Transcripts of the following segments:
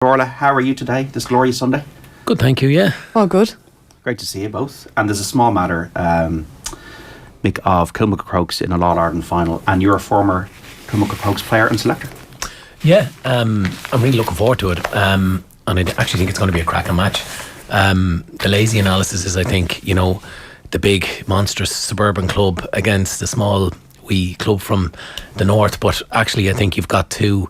Orla, how are you today, this glorious Sunday? Good, thank you, yeah. Oh, good. Great to see you both. And there's a small matter, Mick, of Kilmacud Crokes in a All-Ireland final, and you're a former Kilmacud Crokes player and selector. Yeah, I'm really looking forward to it, and I actually think it's going to be a cracking match. The lazy analysis is, I think, the big, monstrous suburban club against the small, wee club from the north, but actually I think you've got two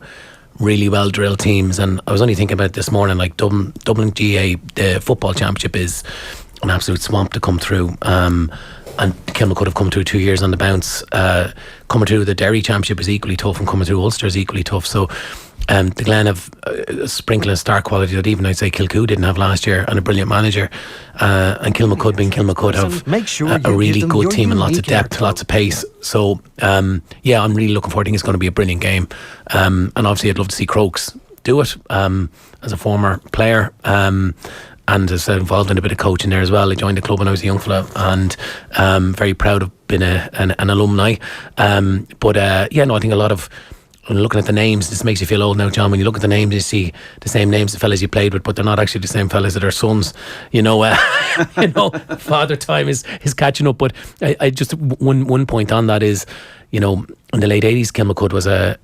really well drilled teams, and I was only thinking about this morning, like Dublin GA, the football championship is an absolute swamp to come through, and Kilmacud have come through 2 years on the bounce. Coming through the Derry championship is equally tough, and coming through Ulster is equally tough. So the Glen have a sprinkle of star quality that even I'd say Kilcoo didn't have last year, and a brilliant manager, and Kilmacud being Kilmacud have a really good team and lots of depth, lots of pace. So yeah, I'm really looking forward. I think it's going to be a brilliant game, and obviously I'd love to see Crokes do it, as a former player, and as involved in a bit of coaching there as well. I joined the club when I was a young fella, and very proud of being an alumni. But yeah, no, I think a lot of, when looking at the names, this makes you feel old now, John. When you look at the names, you see the same names, the fellas you played with, but they're not actually the same fellas that are sons. Father time is catching up. But I just one point on that is, in the late 80s, Kilmacud was a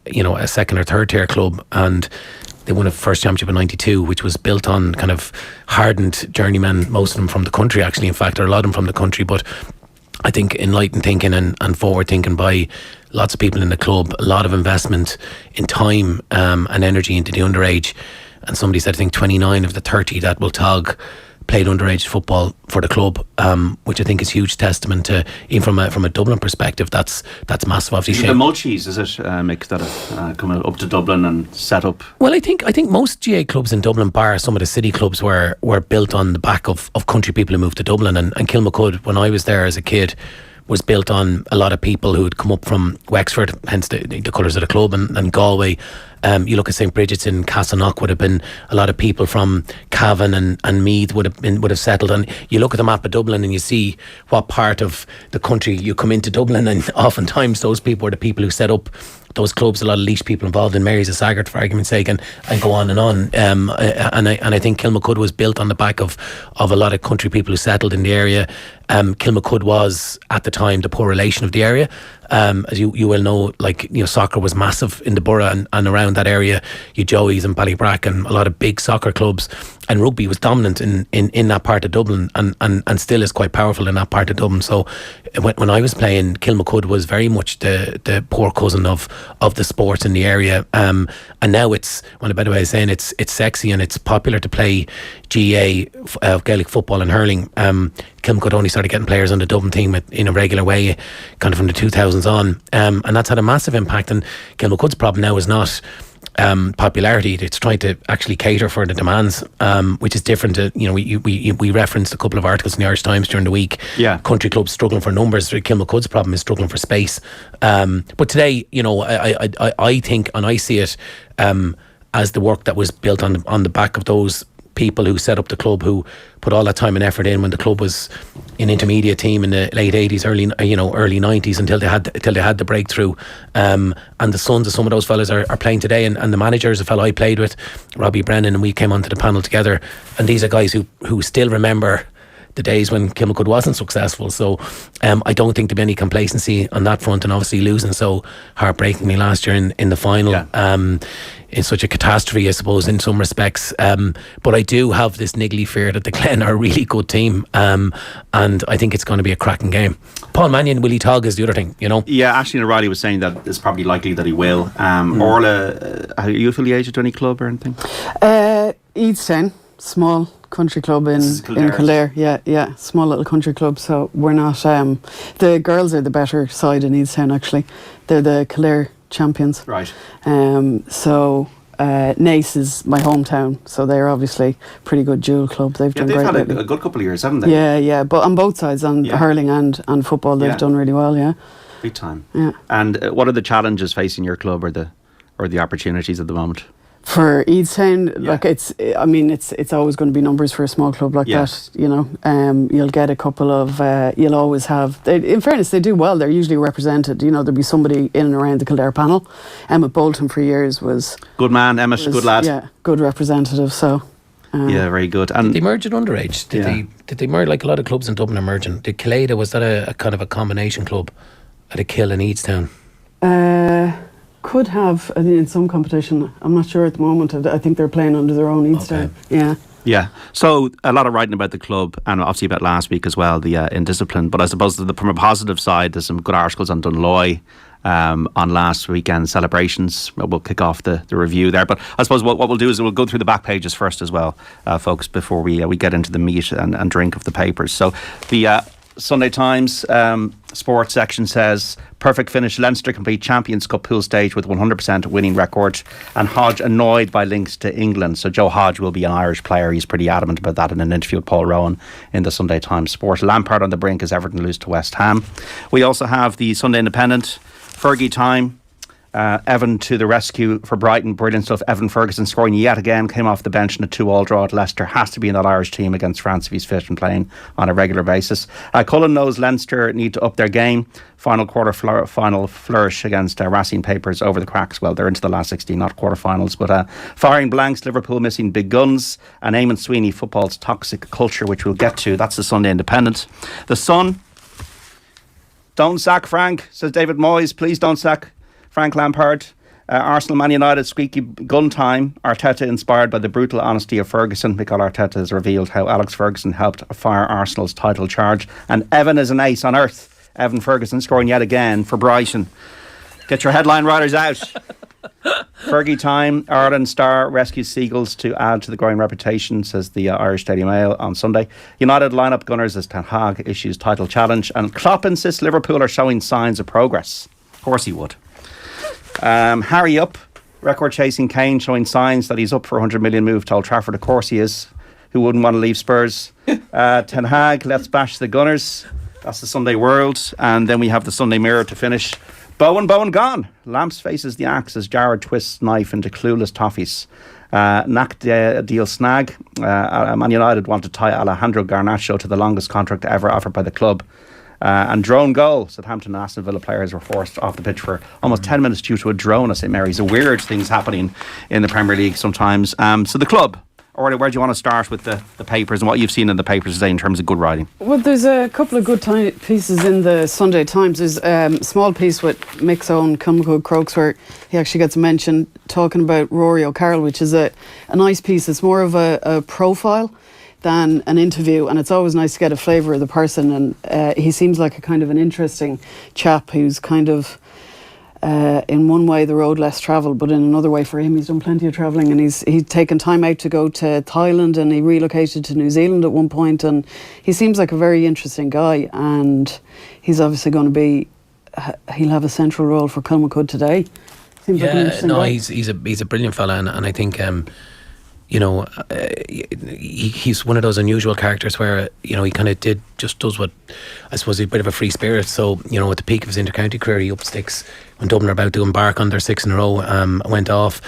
second or third tier club, and they won a first championship in '92, which was built on kind of hardened journeymen, most of them from the country, actually, in fact, or a lot of them from the country. But I think enlightened thinking and forward thinking by lots of people in the club, a lot of investment in time and energy into the underage. And somebody said, I think 29 of the 30 that will tog played underage football for the club, which I think is huge testament to, even from a Dublin perspective, that's massive. Obviously, the Mulchies, is it, Mick, that have come up to Dublin and set up? Well, I think most GA clubs in Dublin, bar some of the city clubs, were built on the back of country people who moved to Dublin, and Kilmacud, when I was there as a kid, was built on a lot of people who had come up from Wexford, hence the colours of the club, and Galway. You look at St. Bridget's in Castleknock, would have been a lot of people from Cavan and Meath would have settled. And you look at the map of Dublin and you see what part of the country you come into Dublin, and oftentimes those people were the people who set up those clubs. A lot of Laois people involved in Mary's of Saggart, for argument's sake, and go on and on. And I think Kilmacud was built on the back of a lot of country people who settled in the area. Kilmacud was at the time the poor relation of the area. As you will know, soccer was massive in the borough and around that area. You Joey's and Ballybrack and a lot of big soccer clubs, and rugby was dominant in that part of Dublin, and still is quite powerful in that part of Dublin. So when I was playing, Kilmacud was very much the poor cousin of the sports in the area, and now it's, well, a better way of saying it's sexy and it's popular to play GA Gaelic football and hurling. Kilmacud only started getting players on the Dublin team in a regular way kind of from the 2000s on, and that's had a massive impact. And Kilmacud's problem now is not popularity, it's trying to actually cater for the demands, which is different to, we referenced a couple of articles in the Irish Times during the week. Yeah, country clubs struggling for numbers. Kilmacud's problem is struggling for space, but today, I think, and I see it as the work that was built on the back of those people who set up the club, who put all that time and effort in when the club was an intermediate team in the late 80s, early 90s, until they had the breakthrough. And the sons of some of those fellas are playing today, and the manager is a fellow I played with, Robbie Brennan, and we came onto the panel together, and these are guys who still remember the days when Kilmacud wasn't successful. So I don't think there'll be any complacency on that front, and obviously losing so heartbreakingly last year in the final, it's such a catastrophe, I suppose, in some respects, but I do have this niggly fear that the Glen are a really good team, and I think it's going to be a cracking game. Paul Mannion, will he tog, is the other thing, Yeah, Ashley O'Reilly was saying that it's probably likely that he will. Orla, are you affiliated to any club or anything? Eadstown, small country club in Kildare. Yeah, small little country club. So we're not, the girls are the better side in Eadstown, actually. They're the Kildare champions. Right. So Naas is my hometown, so they're obviously pretty good dual club. They've had a good couple of years, haven't they? Yeah, but on both sides, on hurling and football, they've done really well. Yeah, big time. Yeah. And what are the challenges facing your club, or the opportunities at the moment? For Eadstown, like it's always going to be numbers for a small club like that. You know, you'll get a couple of. You'll always have. In fairness, they do well. They're usually represented. You know, there'll be somebody in and around the Kildare panel. Emmett Bolton for years was good man. Emmett, good lad. Yeah, good representative. So. Yeah, very good. And did they merge at underage? Did they merge like a lot of clubs in Dublin are merging? Did Killeda, was that a kind of a combination club at a Kill in Eadstown? Could have in some competition. I'm not sure at the moment. I think they're playing under their own Eadstown. Okay. Yeah. So a lot of writing about the club and obviously about last week as well, the Indiscipline. But I suppose from a positive side, there's some good articles on Dunloy on last weekend's celebrations. We'll kick off the review there. But I suppose what we'll do is we'll go through the back pages first as well, folks, before we get into the meat and drink of the papers. So the Sunday Times sports section says perfect finish, Leinster complete Champions Cup pool stage with 100% winning record, and Hodge annoyed by links to England. So Joe Hodge will be an Irish player. He's pretty adamant about that in an interview with Paul Rowan in the Sunday Times Sport. Lampard on the brink as Everton lose to West Ham. We also have the Sunday Independent, Fergie time. Evan to the rescue for Brighton. Brilliant stuff. Evan Ferguson scoring yet again. Came off the bench in a 2-2 draw at Leicester. Has to be in that Irish team against France if he's fit and playing on a regular basis. Cullen knows Leinster need to up their game. Final final flourish against Racine Papers over the cracks. Well, they're into the last 16, not quarterfinals. But firing blanks, Liverpool missing big guns, and Eamon Sweeney, football's toxic culture, which we'll get to. That's the Sunday Independent. The Sun. Don't sack Frank, says David Moyes. Please don't sack Frank Lampard. Arsenal Man United squeaky gun time. Arteta inspired by the brutal honesty of Ferguson. Mikel Arteta has revealed how Alex Ferguson helped fire Arsenal's title charge. And Evan is an ace on earth. Evan Ferguson scoring yet again for Brighton. Get your headline writers out. Fergie time. Ireland star rescues Seagulls to add to the growing reputation, says the Irish Daily Mail on Sunday. United lineup gunners as Ten Hag issues title challenge. And Klopp insists Liverpool are showing signs of progress. Of course he would. Harry up, record chasing Kane, showing signs that he's up for 100 million move to Old Trafford. Of course he is. Who wouldn't want to leave Spurs? Ten Hag, let's bash the Gunners. That's the Sunday World. And then we have the Sunday Mirror to finish. Bowen gone. Lamps faces the axe as Jared twists knife into clueless toffees. Knack deal snag. Man United want to tie Alejandro Garnacho to the longest contract ever offered by the club. And drone goal. Southampton and Aston Villa players were forced off the pitch for almost 10 minutes due to a drone at St Mary's. Weird things happening in the Premier League sometimes. So the club, or where do you want to start with the papers and what you've seen in the papers today in terms of good writing? Well, there's a couple of good pieces in the Sunday Times. There's a small piece with Mick's own Kilmacud Crokes where he actually gets mentioned talking about Rory O'Carroll, which is a nice piece. It's more of a profile than an interview, and it's always nice to get a flavour of the person, and he seems like a kind of an interesting chap who's kind of in one way the road less travelled, but in another way for him he's done plenty of travelling, and he's taken time out to go to Thailand, and he relocated to New Zealand at one point, and he seems like a very interesting guy, and he's obviously going to be he'll have a central role for Kilmacud today. Seems like an interesting guy. He's a brilliant fella, and I think you know, he's one of those unusual characters where, you know, he kind of does what, I suppose, he's a bit of a free spirit. So, you know, at the peak of his inter-county career, he up sticks when Dublin are about to embark on their 6 in a row. Went off,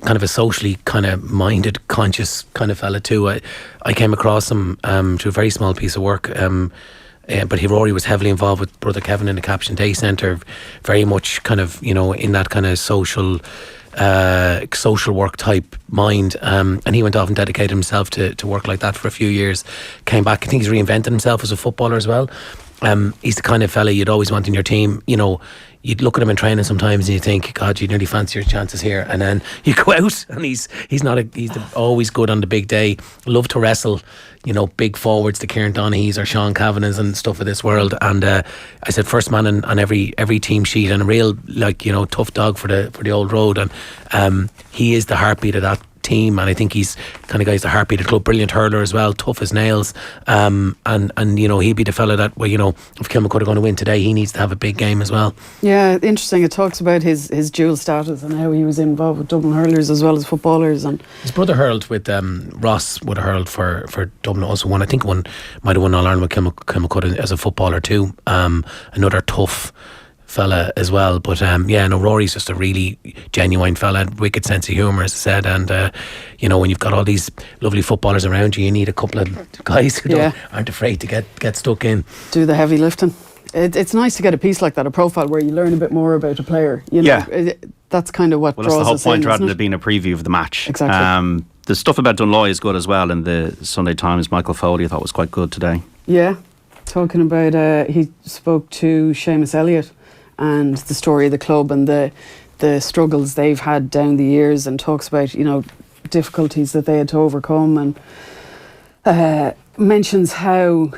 kind of a socially kind of minded, conscious kind of fella too. I came across him through a very small piece of work. But Rory was heavily involved with Brother Kevin in the Caption Day Centre, very much kind of, you know, in that kind of social work type mind, and he went off and dedicated himself to work like that for a few years. Came back, I think he's reinvented himself as a footballer as well. He's the kind of fella you'd always want in your team. You know, you'd look at him in training sometimes and you think, God, you nearly fancy your chances here, and then you go out and he's always good on the big day. Love to wrestle, you know, big forwards, the Kieran Donaghy's or Sean Kavanagh's and stuff of this world. And I said first man on every team sheet, and a real, like, you know, tough dog for the old road. And he is the heartbeat of that team, and I think he's kind of guy, he's the heartbeat of the club. Brilliant hurler as well, tough as nails, and you know, he'd be the fella that, well, you know, if Kilmacud are going to win today, he needs to have a big game as well. Yeah, interesting. It talks about his dual status and how he was involved with Dublin hurlers as well as footballers, and his brother hurled with Ross would have hurled for Dublin, also won, I think might have won All-Ireland with Kilmacud as a footballer too. Another tough fella as well. But Rory's just a really genuine fella, wicked sense of humour, as I said. And when you've got all these lovely footballers around you, you need a couple of guys who aren't afraid to get stuck in, do the heavy lifting. It's nice to get a piece like that, a profile where you learn a bit more about a player. That's kind of what draws us in. Well, that's the whole point, rather than it being a preview of the match. Exactly. The stuff about Dunloy is good as well in the Sunday Times. Michael Foley, I thought, was quite good today. Yeah, talking about, he spoke to Seamus Elliott and the story of the club and the struggles they've had down the years, and talks about, difficulties that they had to overcome, and mentions how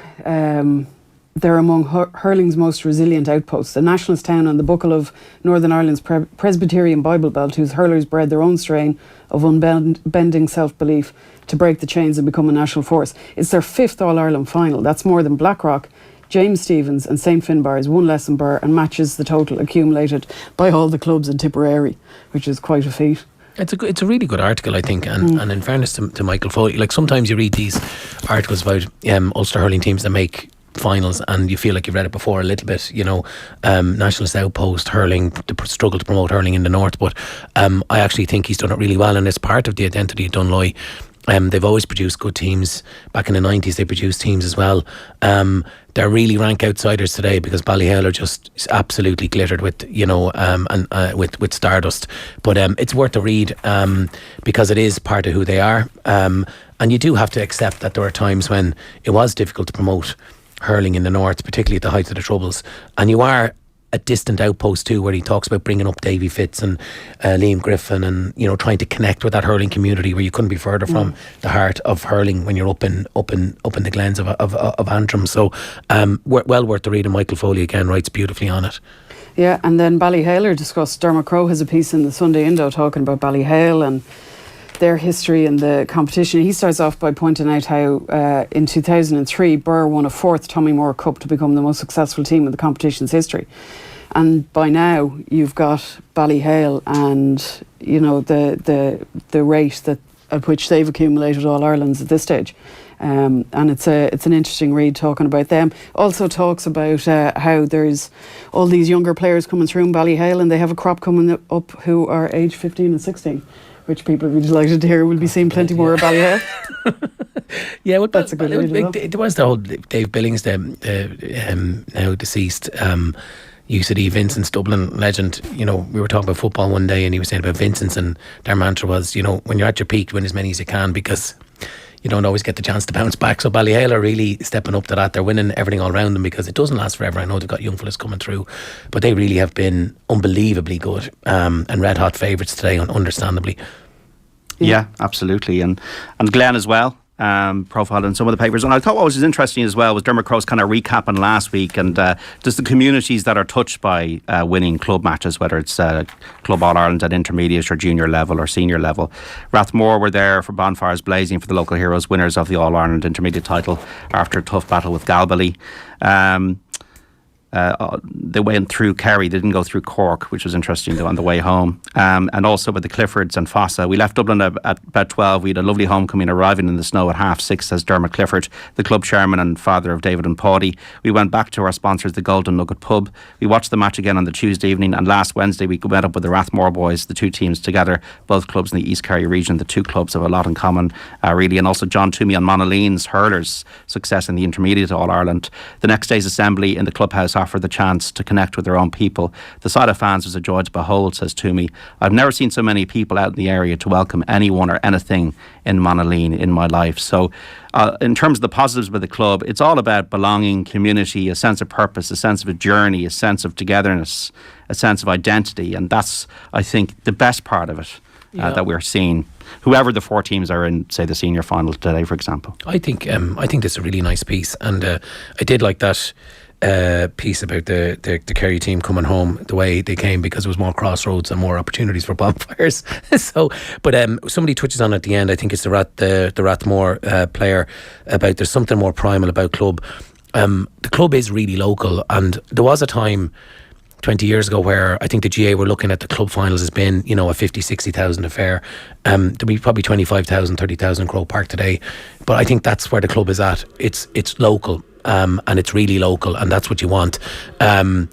they're among hurling's most resilient outposts, a nationalist town on the buckle of Northern Ireland's Presbyterian Bible Belt, whose hurlers bred their own strain of unbending self-belief to break the chains and become a national force. It's their 5th All-Ireland final. That's more than Blackrock, James Stephens and St Finbarr's, one less than Burr, and matches the total accumulated by all the clubs in Tipperary, which is quite a feat. It's a really good article, I think, and in fairness to Michael Foley, like sometimes you read these articles about Ulster hurling teams that make finals and you feel like you've read it before a little bit, nationalist outpost hurling, the struggle to promote hurling in the north, but I actually think he's done it really well, and it's part of the identity of Dunloy. They've always produced good teams. Back in the 90s they produced teams as well. They're really rank outsiders today because Ballyhale are just absolutely glittered with with stardust, but it's worth a read because it is part of who they are, and you do have to accept that there are times when it was difficult to promote hurling in the north, particularly at the height of the Troubles, and you are a distant outpost too, where he talks about bringing up Davy Fitz and Liam Griffin, and trying to connect with that hurling community where you couldn't be further from the heart of hurling when you're up in the glens of Antrim. So well worth the read, and Michael Foley again writes beautifully on it. Yeah, and then Ballyhale discussed. Dermot Crowe has a piece in the Sunday Indo talking about Ballyhale and their history in the competition. He starts off by pointing out how in 2003 Burr won a 4th Tommy Moore Cup to become the most successful team in the competition's history, and by now you've got Ballyhale and the rate at which they've accumulated All Irelands at this stage, and it's an interesting read talking about them. Also talks about how there's all these younger players coming through in Ballyhale, and they have a crop coming up who are aged 15 and 16, which people will be delighted to hear. We'll be seeing plenty more of Ballyhale. Yeah, well, that's a good read. There was the whole Dave Billings, now deceased, UCD Vincent's Dublin legend. We were talking about football one day and he was saying about Vincent's, and their mantra was, when you're at your peak, win as many as you can, because you don't always get the chance to bounce back. So Ballyhale are really stepping up to that. They're winning everything all around them because it doesn't last forever. I know they've got young fellas coming through, but they really have been unbelievably good, and red hot favourites today, understandably. Yeah, absolutely. And Glenn as well, profiled in some of the papers. And I thought what was interesting as well was Dermot Crowe's kind of recapping last week, and just the communities that are touched by winning club matches, whether it's Club All Ireland at intermediate or junior level or senior level. Rathmore were there for bonfires blazing for the local heroes, winners of the All Ireland intermediate title after a tough battle with Galbally. They went through Kerry, they didn't go through Cork, which was interesting though, on the way home. And also with the Cliffords and Fossa. We left Dublin at about 12. We had a lovely homecoming, arriving in the snow at 6:30, says Dermot Clifford, the club chairman and father of David and Paddy. We went back to our sponsors, the Golden Nugget Pub. We watched the match again on the Tuesday evening, and last Wednesday we met up with the Rathmore boys, the two teams together, both clubs in the East Kerry region. The two clubs have a lot in common, really. And also John Toomey and Monalene's hurlers' success in the intermediate All Ireland. The next day's assembly in the clubhouse offered the chance to connect with their own people. The sight of fans was a joy to behold, says Toomey. I've never seen so many people out in the area to welcome anyone or anything in Monalene in my life. So in terms of the positives of the club, it's all about belonging, community, a sense of purpose, a sense of a journey, a sense of togetherness, a sense of identity, and that's, I think, the best part of it. That we're seeing, whoever the 4 teams are in, say, the senior final today, for example. I think this is a really nice piece, and I did like that piece about the Kerry team coming home the way they came, because there was more crossroads and more opportunities for bonfires. But somebody touches on at the end, I think it's the Rathmore player, about there's something more primal about club. The club is really local, and there was a time 20 years ago where I think the GA were looking at the club finals as being, a 50, 60,000 affair. There'll be probably 25,000, 30,000 Croke Park today, but I think that's where the club is at. It's local. and it's really local, and that's what you want. And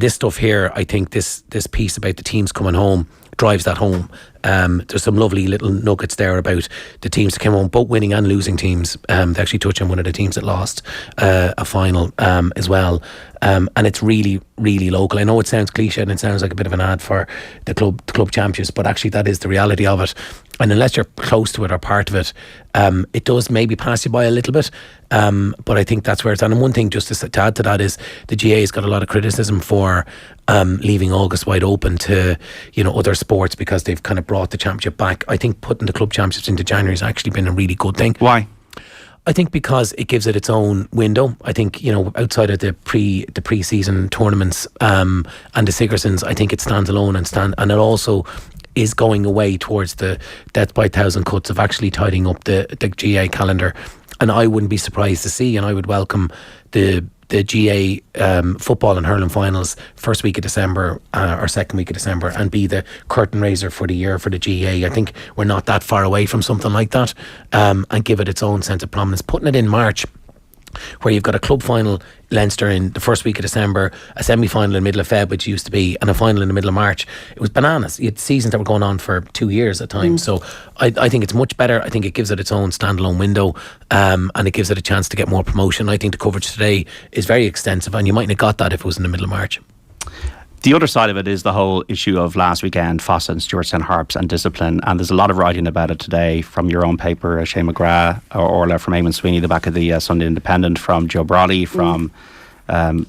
this stuff here, I think this piece about the teams coming home drives that home. There's some lovely little nuggets there about the teams that came home, both winning and losing teams. They actually touch on one of the teams that lost a final as well. And it's really, really local. I know it sounds cliche and it sounds like a bit of an ad for the club champions, but actually that is the reality of it. And unless you're close to it or part of it, it does maybe pass you by a little bit. But I think that's where it's at. And one thing just to add to that is the GA has got a lot of criticism for leaving August wide open to other sports because they've kind of brought the championship back. I think putting the club championships into January has actually been a really good thing. Why? I think because it gives it its own window. I think, outside of the pre-season tournaments and the Sigersons, I think it stands alone and it also is going away towards the death by 1,000 cuts of actually tidying up the GA calendar. And I wouldn't be surprised to see, and I would welcome the GA football and hurling finals first week of December or second week of December and be the curtain raiser for the year for the GA. I think we're not that far away from something like that, and give it its own sense of prominence. Putting it in March, where you've got a club final, Leinster, in the first week of December, a semi-final in the middle of Feb, which used to be, and a final in the middle of March. It was bananas. You had seasons that were going on for 2 years at times. So I think it's much better. I think it gives it its own standalone window, and it gives it a chance to get more promotion. I think the coverage today is very extensive, and you mightn't have got that if it was in the middle of March. The other side of it is the whole issue of last weekend, Fossa and Stewartstown Harps and discipline. And there's a lot of writing about it today from your own paper, Shane McGrath, or Orla from Eamon Sweeney, the back of the Sunday Independent, from Joe Broddy, from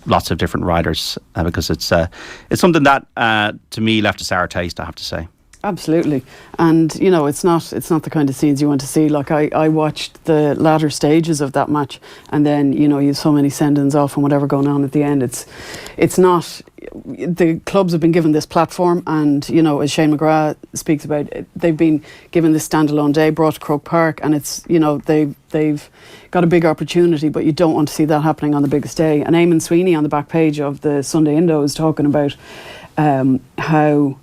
lots of different writers, because it's something that, to me, left a sour taste, I have to say. Absolutely. And it's not the kind of scenes you want to see. Like I watched the latter stages of that match, and then you have so many send-ins off and whatever going on at the end. It's not, the clubs have been given this platform, and as Shane McGrath speaks about, they've been given this standalone day brought to Croke Park, and it's they've got a big opportunity, but you don't want to see that happening on the biggest day. And Eamon Sweeney on the back page of the Sunday Indo is talking about how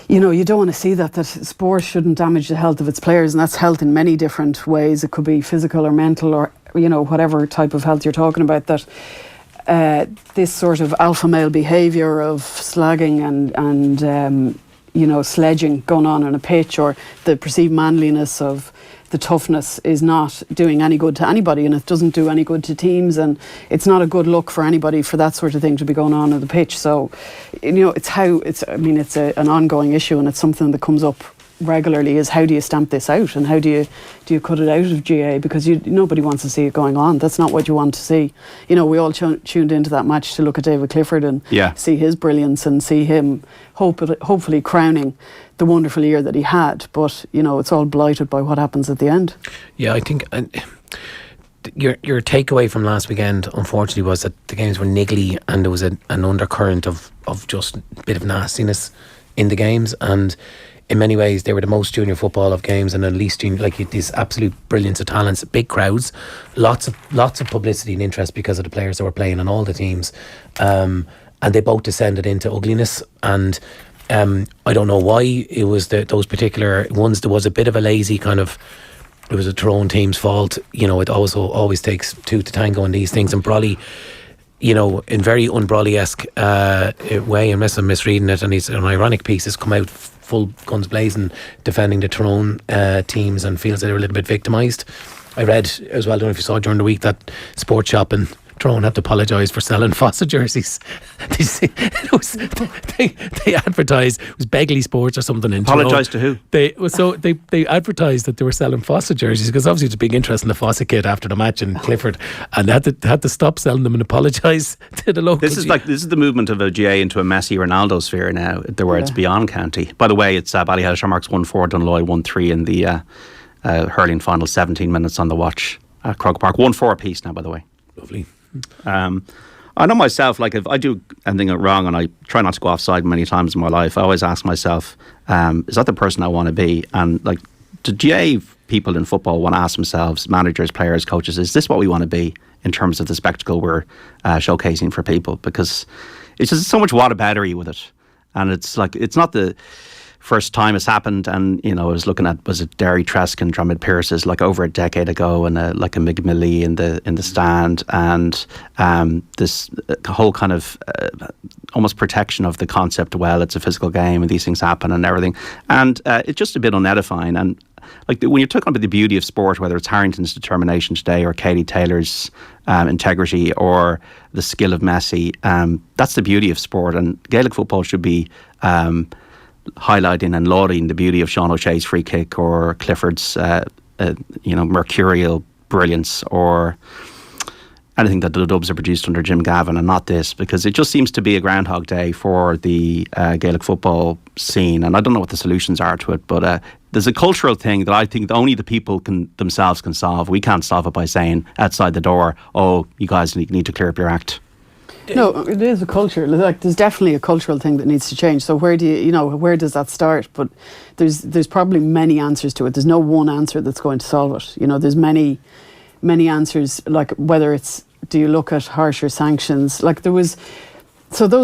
you don't want to see that sport shouldn't damage the health of its players, and that's health in many different ways. It could be physical or mental or whatever type of health you're talking about. That this sort of alpha male behaviour of slagging and sledging going on a pitch, or the perceived manliness of the toughness, is not doing any good to anybody, and it doesn't do any good to teams, and it's not a good look for anybody for that sort of thing to be going on the pitch. So it's an ongoing issue, and it's something that comes up regularly, is how do you stamp this out, and how do you cut it out of GA, because nobody wants to see it going on. That's not what you want to see. We all tuned into that match to look at David Clifford and see his brilliance and see him hopefully crowning the wonderful year that he had, but it's all blighted by what happens at the end. Yeah, I think your takeaway from last weekend, unfortunately, was that the games were niggly, and there was an undercurrent of just a bit of nastiness in the games, and in many ways they were the most junior football of games, and at least this absolute brilliance of talents, big crowds, lots of publicity and interest because of the players that were playing on all the teams, and they both descended into ugliness. And I don't know why it was those particular ones. There was a bit of a lazy kind of, it was a Tyrone team's fault. It also always takes two to tango in these things, and Broddy, in very un-Broddy-esque way, unless I'm misreading it, and he's an ironic piece, has come out full guns blazing defending the Tyrone teams, and feels that they're a little bit victimised. I read as well, I don't know if you saw during the week, that Sports Shop in Tyrone had to apologise for selling Fossa jerseys. They advertised, it was Begley Sports or something in Tyrone. Apologise to who? They advertised that they were selling Fossa jerseys, because obviously there's a big interest in the Fossa kid after the match in Clifford, and they had to stop selling them and apologise to the local. This is the movement of a GA into a Messi Ronaldo sphere now, where it's beyond county. By the way, it's Ballyhale Shamrocks 1-4, Dunloy 1-3 in the hurling final. 17 minutes on the watch at Croke Park. 1-4 apiece now, by the way. Lovely. I know myself, like if I do anything wrong, and I try not to go offside many times in my life, I always ask myself, is that the person I want to be? And like, do GA people in football want to ask themselves, managers, players, coaches, is this what we want to be in terms of the spectacle we're showcasing for people? Because it's just so much whataboutery with it, and it's like, it's not first time it's happened, and I was looking at, was it Derry Tresk and Drummond Pierce's like over a decade ago, and like a Mick in the stand, and this whole kind of almost protection of the concept. Well, it's a physical game, and these things happen, and everything, and it's just a bit unedifying. And like when you're talking about the beauty of sport, whether it's Harrington's determination today or Katie Taylor's integrity or the skill of Messi, that's the beauty of sport, and Gaelic football should be highlighting and lauding the beauty of Sean O'Shea's free kick or Clifford's mercurial brilliance, or anything that the Dubs are produced under Jim Gavin, and not this, because it just seems to be a Groundhog Day for the Gaelic football scene. And I don't know what the solutions are to it, but there's a cultural thing that I think only the people themselves can solve. We can't solve it by saying outside the door, oh, you guys need to clear up your act. No, it is a culture. Like, there's definitely a cultural thing that needs to change. So where where does that start? But there's probably many answers to it. There's no one answer that's going to solve it. There's many answers. Like, whether it's, do you look at harsher sanctions? Like, those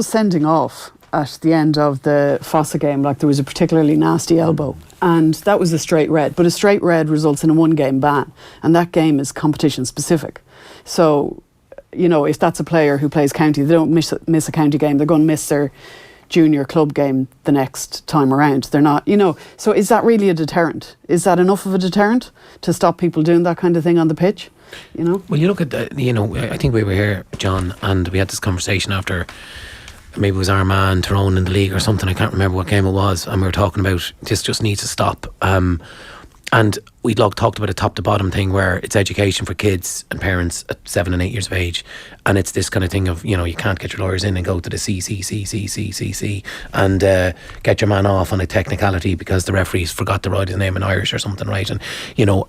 sending off at the end of the Fossa game, like, there was a particularly nasty elbow, and that was a straight red. But a straight red results in a 1-game ban, and that game is competition specific. So, if that's a player who plays county, they don't miss a county game, they're going to miss their junior club game the next time around. They're not, so is that really a deterrent? Is that enough of a deterrent to stop people doing that kind of thing on the pitch? Well, you look at I think we were here, John, and we had this conversation after, maybe it was Armagh and Tyrone in the league or something, I can't remember what game it was, and we were talking about this just needs to stop. And we'd talked about a top to bottom thing where it's education for kids and parents at 7 and 8 years of age, and it's this kind of thing of, you can't get your lawyers in and go to the CCCCCCC and get your man off on a technicality because the referees forgot to write his name in Irish or something, right? And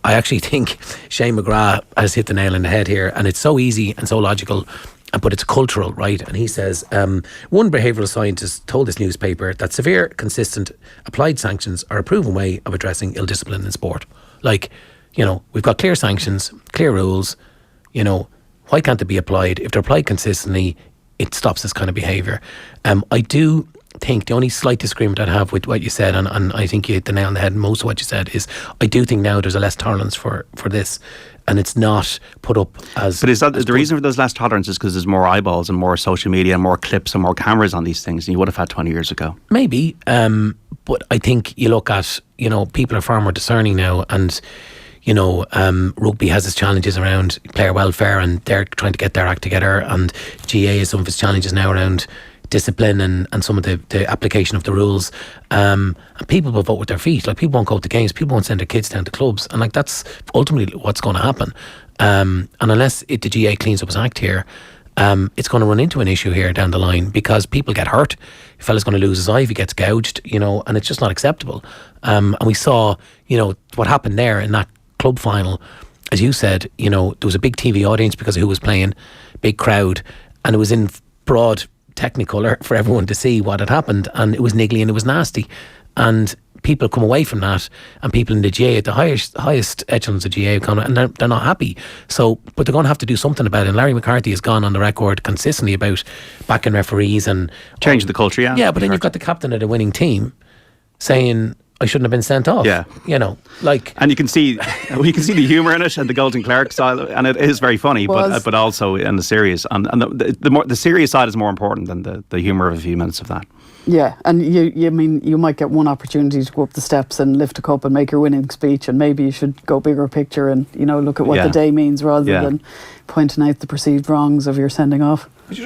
I actually think Shane McGrath has hit the nail on the head here, and it's so easy and so logical, but it's cultural, right? And he says, one behavioural scientist told this newspaper that severe, consistent, applied sanctions are a proven way of addressing ill discipline in sport. Like, we've got clear sanctions, clear rules, why can't they be applied? If they're applied consistently, it stops this kind of behaviour. I do think the only slight disagreement I'd have with what you said, and I think you hit the nail on the head, most of what you said, is I do think now there's a less tolerance for this, and it's not put up as... But is that the reason for those less tolerance is because there's more eyeballs and more social media and more clips and more cameras on these things than you would have had 20 years ago? Maybe, but I think you look at, people are far more discerning now, and rugby has its challenges around player welfare, and they're trying to get their act together, and GA has some of its challenges now around discipline and some of the application of the rules, and people will vote with their feet. Like, people won't go to games, people won't send their kids down to clubs, and like, that's ultimately what's going to happen. And unless the GA cleans up its act here, it's going to run into an issue here down the line, because people get hurt. A fella's going to lose his eye if he gets gouged, and it's just not acceptable. And we saw, what happened there in that club final. As you said, there was a big TV audience because of who was playing, big crowd, and it was in broad technicolor for everyone to see what had happened, and it was niggly and it was nasty, and people come away from that, and people in the GA at the highest echelons of GA come, and they're not happy. So, but they're going to have to do something about it. And Larry McCarthy has gone on the record consistently about backing referees and changing the culture. Yeah, but then you've got the captain of the winning team saying, I shouldn't have been sent off. Yeah, and you can see the humour in it, and the Golden Clerk style, and it is very funny, but also in the serious, and the serious side is more important than the humour of a few minutes of that. Yeah, and you might get one opportunity to go up the steps and lift a cup and make your winning speech, and maybe you should go bigger picture and look at what the day means rather than pointing out the perceived wrongs of your sending off. But you're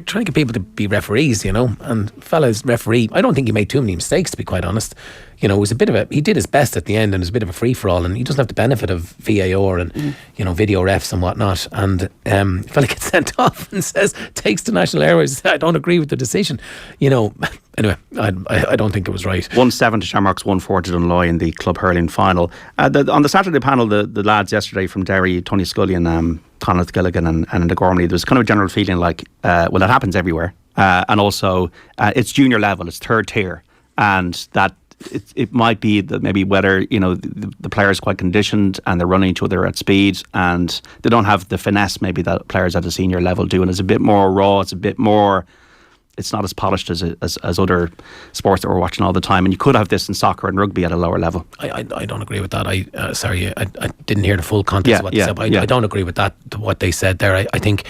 trying to get people to be referees, and fellas referee. I don't think he made too many mistakes, to be quite honest. It was a bit of he did his best at the end, and it was a bit of a free for all, and he doesn't have the benefit of VAR and video refs and whatnot. And fella gets sent off and takes the National Airways. I don't agree with the decision. Anyway, I don't think it was right. 1-7 to Shamrocks, 1-4 to Dunloy in the club hurling final. On the Saturday panel, the lads yesterday from Derry, Tony Scullion, Connacht, Gilligan and the Gormley, there was kind of a general feeling like, well, that happens everywhere. And also, it's junior level, it's third tier. And that it might be that maybe whether, the players quite conditioned and they're running each other at speed and they don't have the finesse maybe that players at a senior level do. And it's a bit more raw, it's a bit more it's not as polished as other sports that we're watching all the time. And you could have this in soccer and rugby at a lower level. I don't agree with that. I didn't hear the full context of what they said, but I don't agree with that, what they said there. I think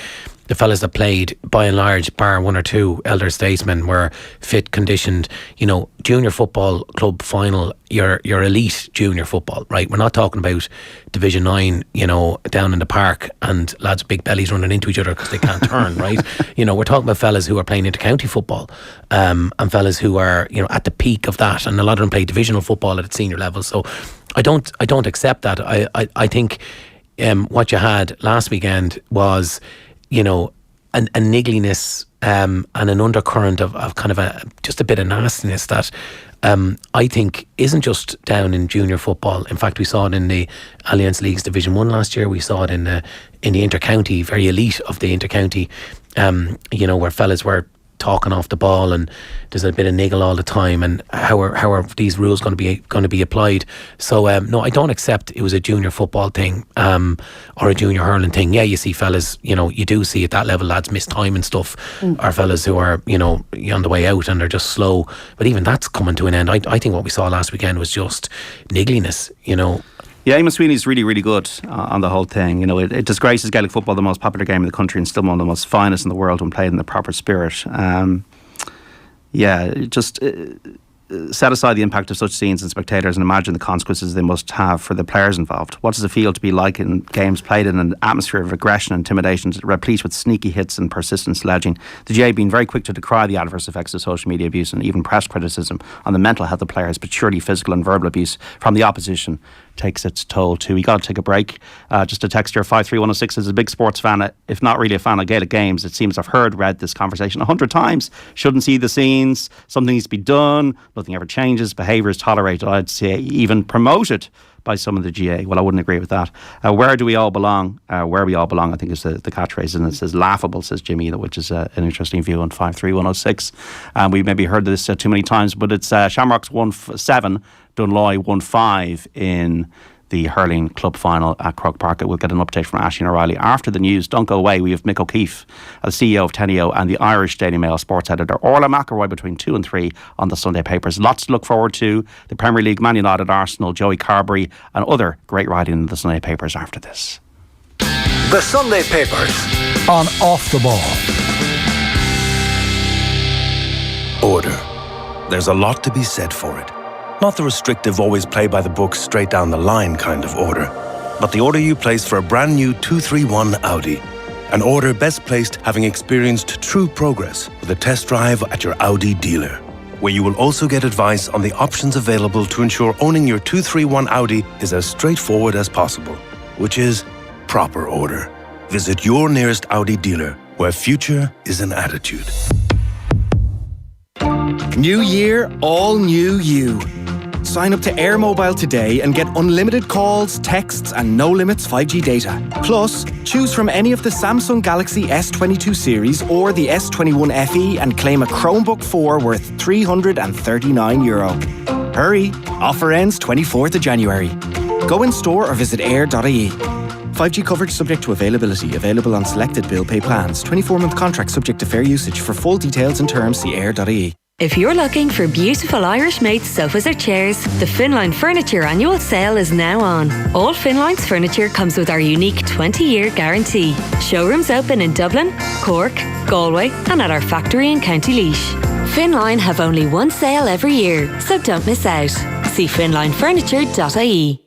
the fellas that played, by and large, bar one or two elder statesmen, were fit, conditioned. You know, junior football club final, your elite junior football, right? We're not talking about Division 9, you know, down in the park and lads with big bellies running into each other because they can't turn, right? You know, we're talking about fellas who are playing inter-county football, and fellas who are, you know, at the peak of that, and a lot of them play divisional football at its senior level. So I don't accept that. I think what you had last weekend was, you know, a niggliness and an undercurrent of kind of just a bit of nastiness that I think isn't just down in junior football. In fact, we saw it in the Alliance League's Division 1 last year. We saw it in the inter-county, very elite of the inter-county, you know, where fellas were talking off the ball, and there's a bit of niggle all the time, and how are these rules going to be applied? So no, I don't accept it was a junior football thing or a junior hurling thing. Yeah, you see fellas, you know, you do see at that level lads miss time and stuff, or fellas who are, you know, on the way out and they're just slow, but even that's coming to an end. I think what we saw last weekend was just niggliness, you know. Yeah, Eamon Sweeney's really, really good on the whole thing. You know, it disgraces Gaelic football, the most popular game in the country and still one of the most finest in the world when played in the proper spirit. Set aside the impact of such scenes and spectators and imagine the consequences they must have for the players involved. What does it feel to be like in games played in an atmosphere of aggression and intimidation, replete with sneaky hits and persistent sledging? The GA being very quick to decry the adverse effects of social media abuse and even press criticism on the mental health of players, but surely physical and verbal abuse from the opposition takes its toll too. We got to take a break. Just a text here, 53106 is a big sports fan, if not really a fan of Gaelic games. It seems I've read this conversation 100 times. Shouldn't see the scenes. Something needs to be done. Nothing ever changes. Behaviour is tolerated. I'd say even promoted by some of the GA. Well, I wouldn't agree with that. Where do we all belong? Where we all belong, I think, is the catchphrase. And it says laughable, says Jimmy, which is an interesting view on 53106. We've maybe heard this too many times, but it's Shamrocks 1-7, Dunloy 1-5 in the hurling club final at Croke Park. We'll get an update from Aisling O'Reilly after the news. Don't go away. We have Mick O'Keefe, the CEO of Teneo, and the Irish Daily Mail sports editor Orla McElroy between 2 and 3 on the Sunday papers. Lots to look forward to. The Premier League, Man United, Arsenal, Joey Carberry, and other great writing in the Sunday papers after this. The Sunday papers on Off the Ball. Order. There's a lot to be said for it. Not the restrictive, always play by the book, straight down the line kind of order, but the order you place for a brand new 231 Audi. An order best placed having experienced true progress with a test drive at your Audi dealer, where you will also get advice on the options available to ensure owning your 231 Audi is as straightforward as possible, which is proper order. Visit your nearest Audi dealer, where future is an attitude. New year, all new you. Sign up to Air Mobile today and get unlimited calls, texts and no limits 5G data. Plus, choose from any of the Samsung Galaxy S22 series or the S21 FE and claim a Chromebook 4 worth €339. Hurry, offer ends 24th of January. Go in store or visit air.ie. 5G coverage subject to availability. Available on selected bill pay plans. 24-month contract subject to fair usage. For full details and terms, see air.ie. If you're looking for beautiful Irish-made sofas or chairs, the Finline Furniture annual sale is now on. All Finline's furniture comes with our unique 20-year guarantee. Showrooms open in Dublin, Cork, Galway and at our factory in County Laois. Finline have only one sale every year, so don't miss out. See finlinefurniture.ie.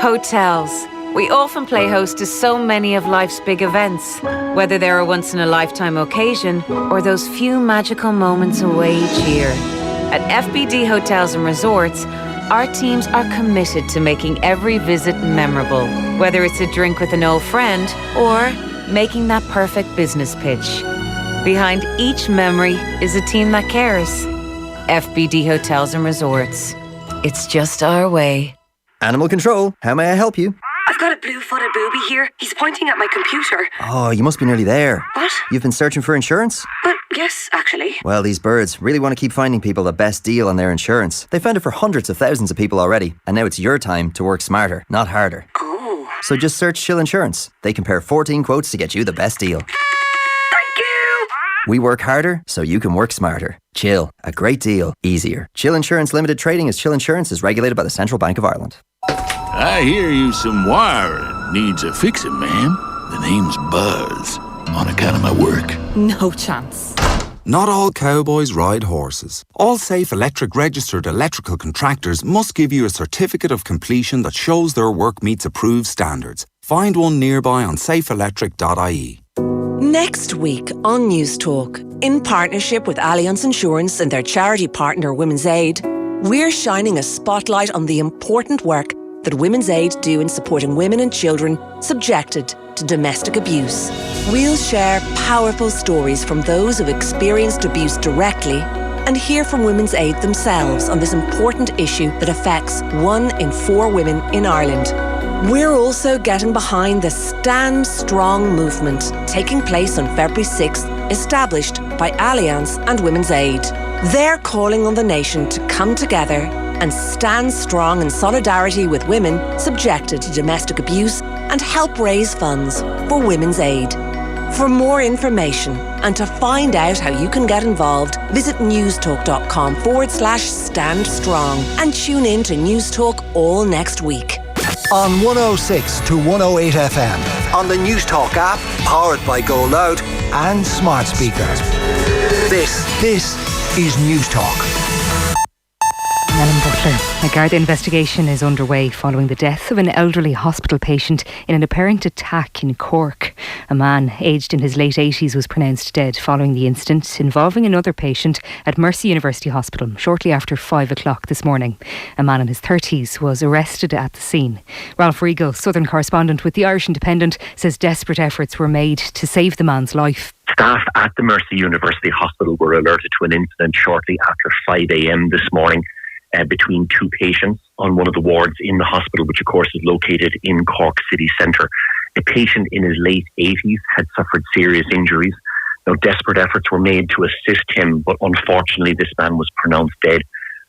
Hotels. We often play host to so many of life's big events, whether they're a once-in-a-lifetime occasion or those few magical moments away each year. At FBD Hotels and Resorts, our teams are committed to making every visit memorable, whether it's a drink with an old friend or making that perfect business pitch. Behind each memory is a team that cares. FBD Hotels and Resorts. It's just our way. Animal Control, how may I help you? I've got a blue-footed booby here. He's pointing at my computer. Oh, you must be nearly there. What? You've been searching for insurance? Well, yes, actually. Well, these birds really want to keep finding people the best deal on their insurance. They found it for hundreds of thousands of people already, and now it's your time to work smarter, not harder. Oh. So just search Shill Insurance. They compare 14 quotes to get you the best deal. Thank you! We work harder so you can work smarter. Chill, a great deal, easier. Chill Insurance Limited Trading as Chill Insurance is regulated by the Central Bank of Ireland. I hear you some wiring needs a fixing, ma'am. The name's Buzz, on account of my work. No chance. Not all cowboys ride horses. All safe electric registered electrical contractors must give you a certificate of completion that shows their work meets approved standards. Find one nearby on safeelectric.ie. Next week on News Talk, in partnership with Allianz Insurance and their charity partner Women's Aid, we're shining a spotlight on the important work that Women's Aid do in supporting women and children subjected to domestic abuse. We'll share powerful stories from those who've experienced abuse directly and hear from Women's Aid themselves on this important issue that affects 1 in 4 women in Ireland. We're also getting behind the Stand Strong movement taking place on February 6th, established by Allianz and Women's Aid. They're calling on the nation to come together and stand strong in solidarity with women subjected to domestic abuse and help raise funds for Women's Aid. For more information and to find out how you can get involved, visit newstalk.com/stand strong and tune in to News Talk all next week. On 106 to 108 FM, on the News Talk app, powered by Go Loud, and smart speakers. This is News Talk. Ellen Butler. A Garda investigation is underway following the death of an elderly hospital patient in an apparent attack in Cork. A man aged in his late 80s was pronounced dead following the incident involving another patient at Mercy University Hospital shortly after 5 o'clock this morning. A man in his 30s was arrested at the scene. Ralph Riegel, Southern correspondent with the Irish Independent, says desperate efforts were made to save the man's life. Staff at the Mercy University Hospital were alerted to an incident shortly after 5 a.m. this morning between 2 patients on one of the wards in the hospital, which of course is located in Cork city centre. A patient in his late 80s had suffered serious injuries. Now, desperate efforts were made to assist him, but unfortunately this man was pronounced dead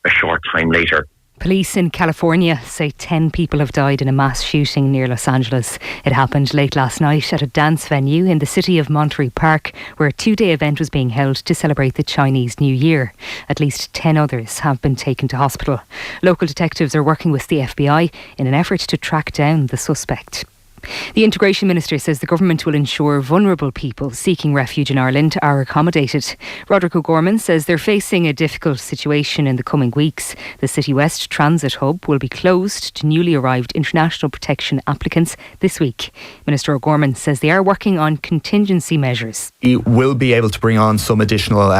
a short time later. Police in California say 10 people have died in a mass shooting near Los Angeles. It happened late last night at a dance venue in the city of Monterey Park, where a 2-day event was being held to celebrate the Chinese New Year. At least 10 others have been taken to hospital. Local detectives are working with the FBI in an effort to track down the suspect. The Integration Minister says the government will ensure vulnerable people seeking refuge in Ireland are accommodated. Roderick O'Gorman says they're facing a difficult situation in the coming weeks. The City West Transit Hub will be closed to newly arrived international protection applicants this week. Minister O'Gorman says they are working on contingency measures. We will be able to bring on some additional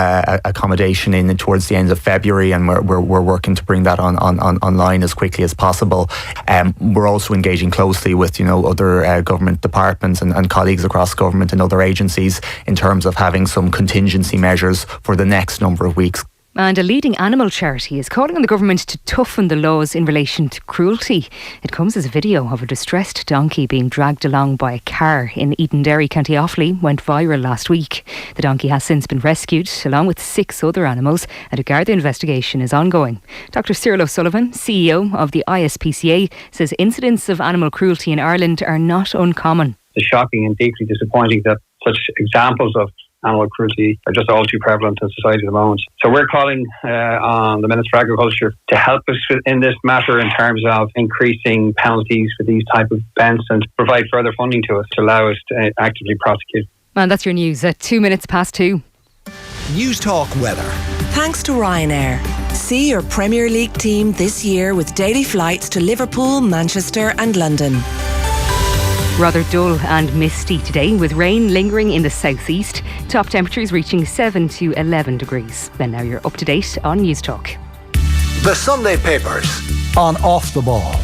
accommodation in towards the end of February, and we're working to bring that online as quickly as possible. We're also engaging closely with other government departments and colleagues across government and other agencies in terms of having some contingency measures for the next number of weeks. And a leading animal charity is calling on the government to toughen the laws in relation to cruelty. It comes as a video of a distressed donkey being dragged along by a car in Edenderry, County Offaly, went viral last week. The donkey has since been rescued, along with 6 other animals, and a Garda investigation is ongoing. Dr. Cyril O'Sullivan, CEO of the ISPCA, says incidents of animal cruelty in Ireland are not uncommon. It's shocking and deeply disappointing that such examples of animal cruelty are just all too prevalent in society at the moment. So we're calling on the Minister for Agriculture to help us in this matter in terms of increasing penalties for these type of events and provide further funding to us to allow us to actively prosecute. And that's your news at 2:02. News Talk weather. Thanks to Ryanair. See your Premier League team this year with daily flights to Liverpool, Manchester and London. Rather dull and misty today, with rain lingering in the southeast. Top temperatures reaching 7 to 11 degrees. Then now you're up to date on News Talk. The Sunday Papers on Off the Ball.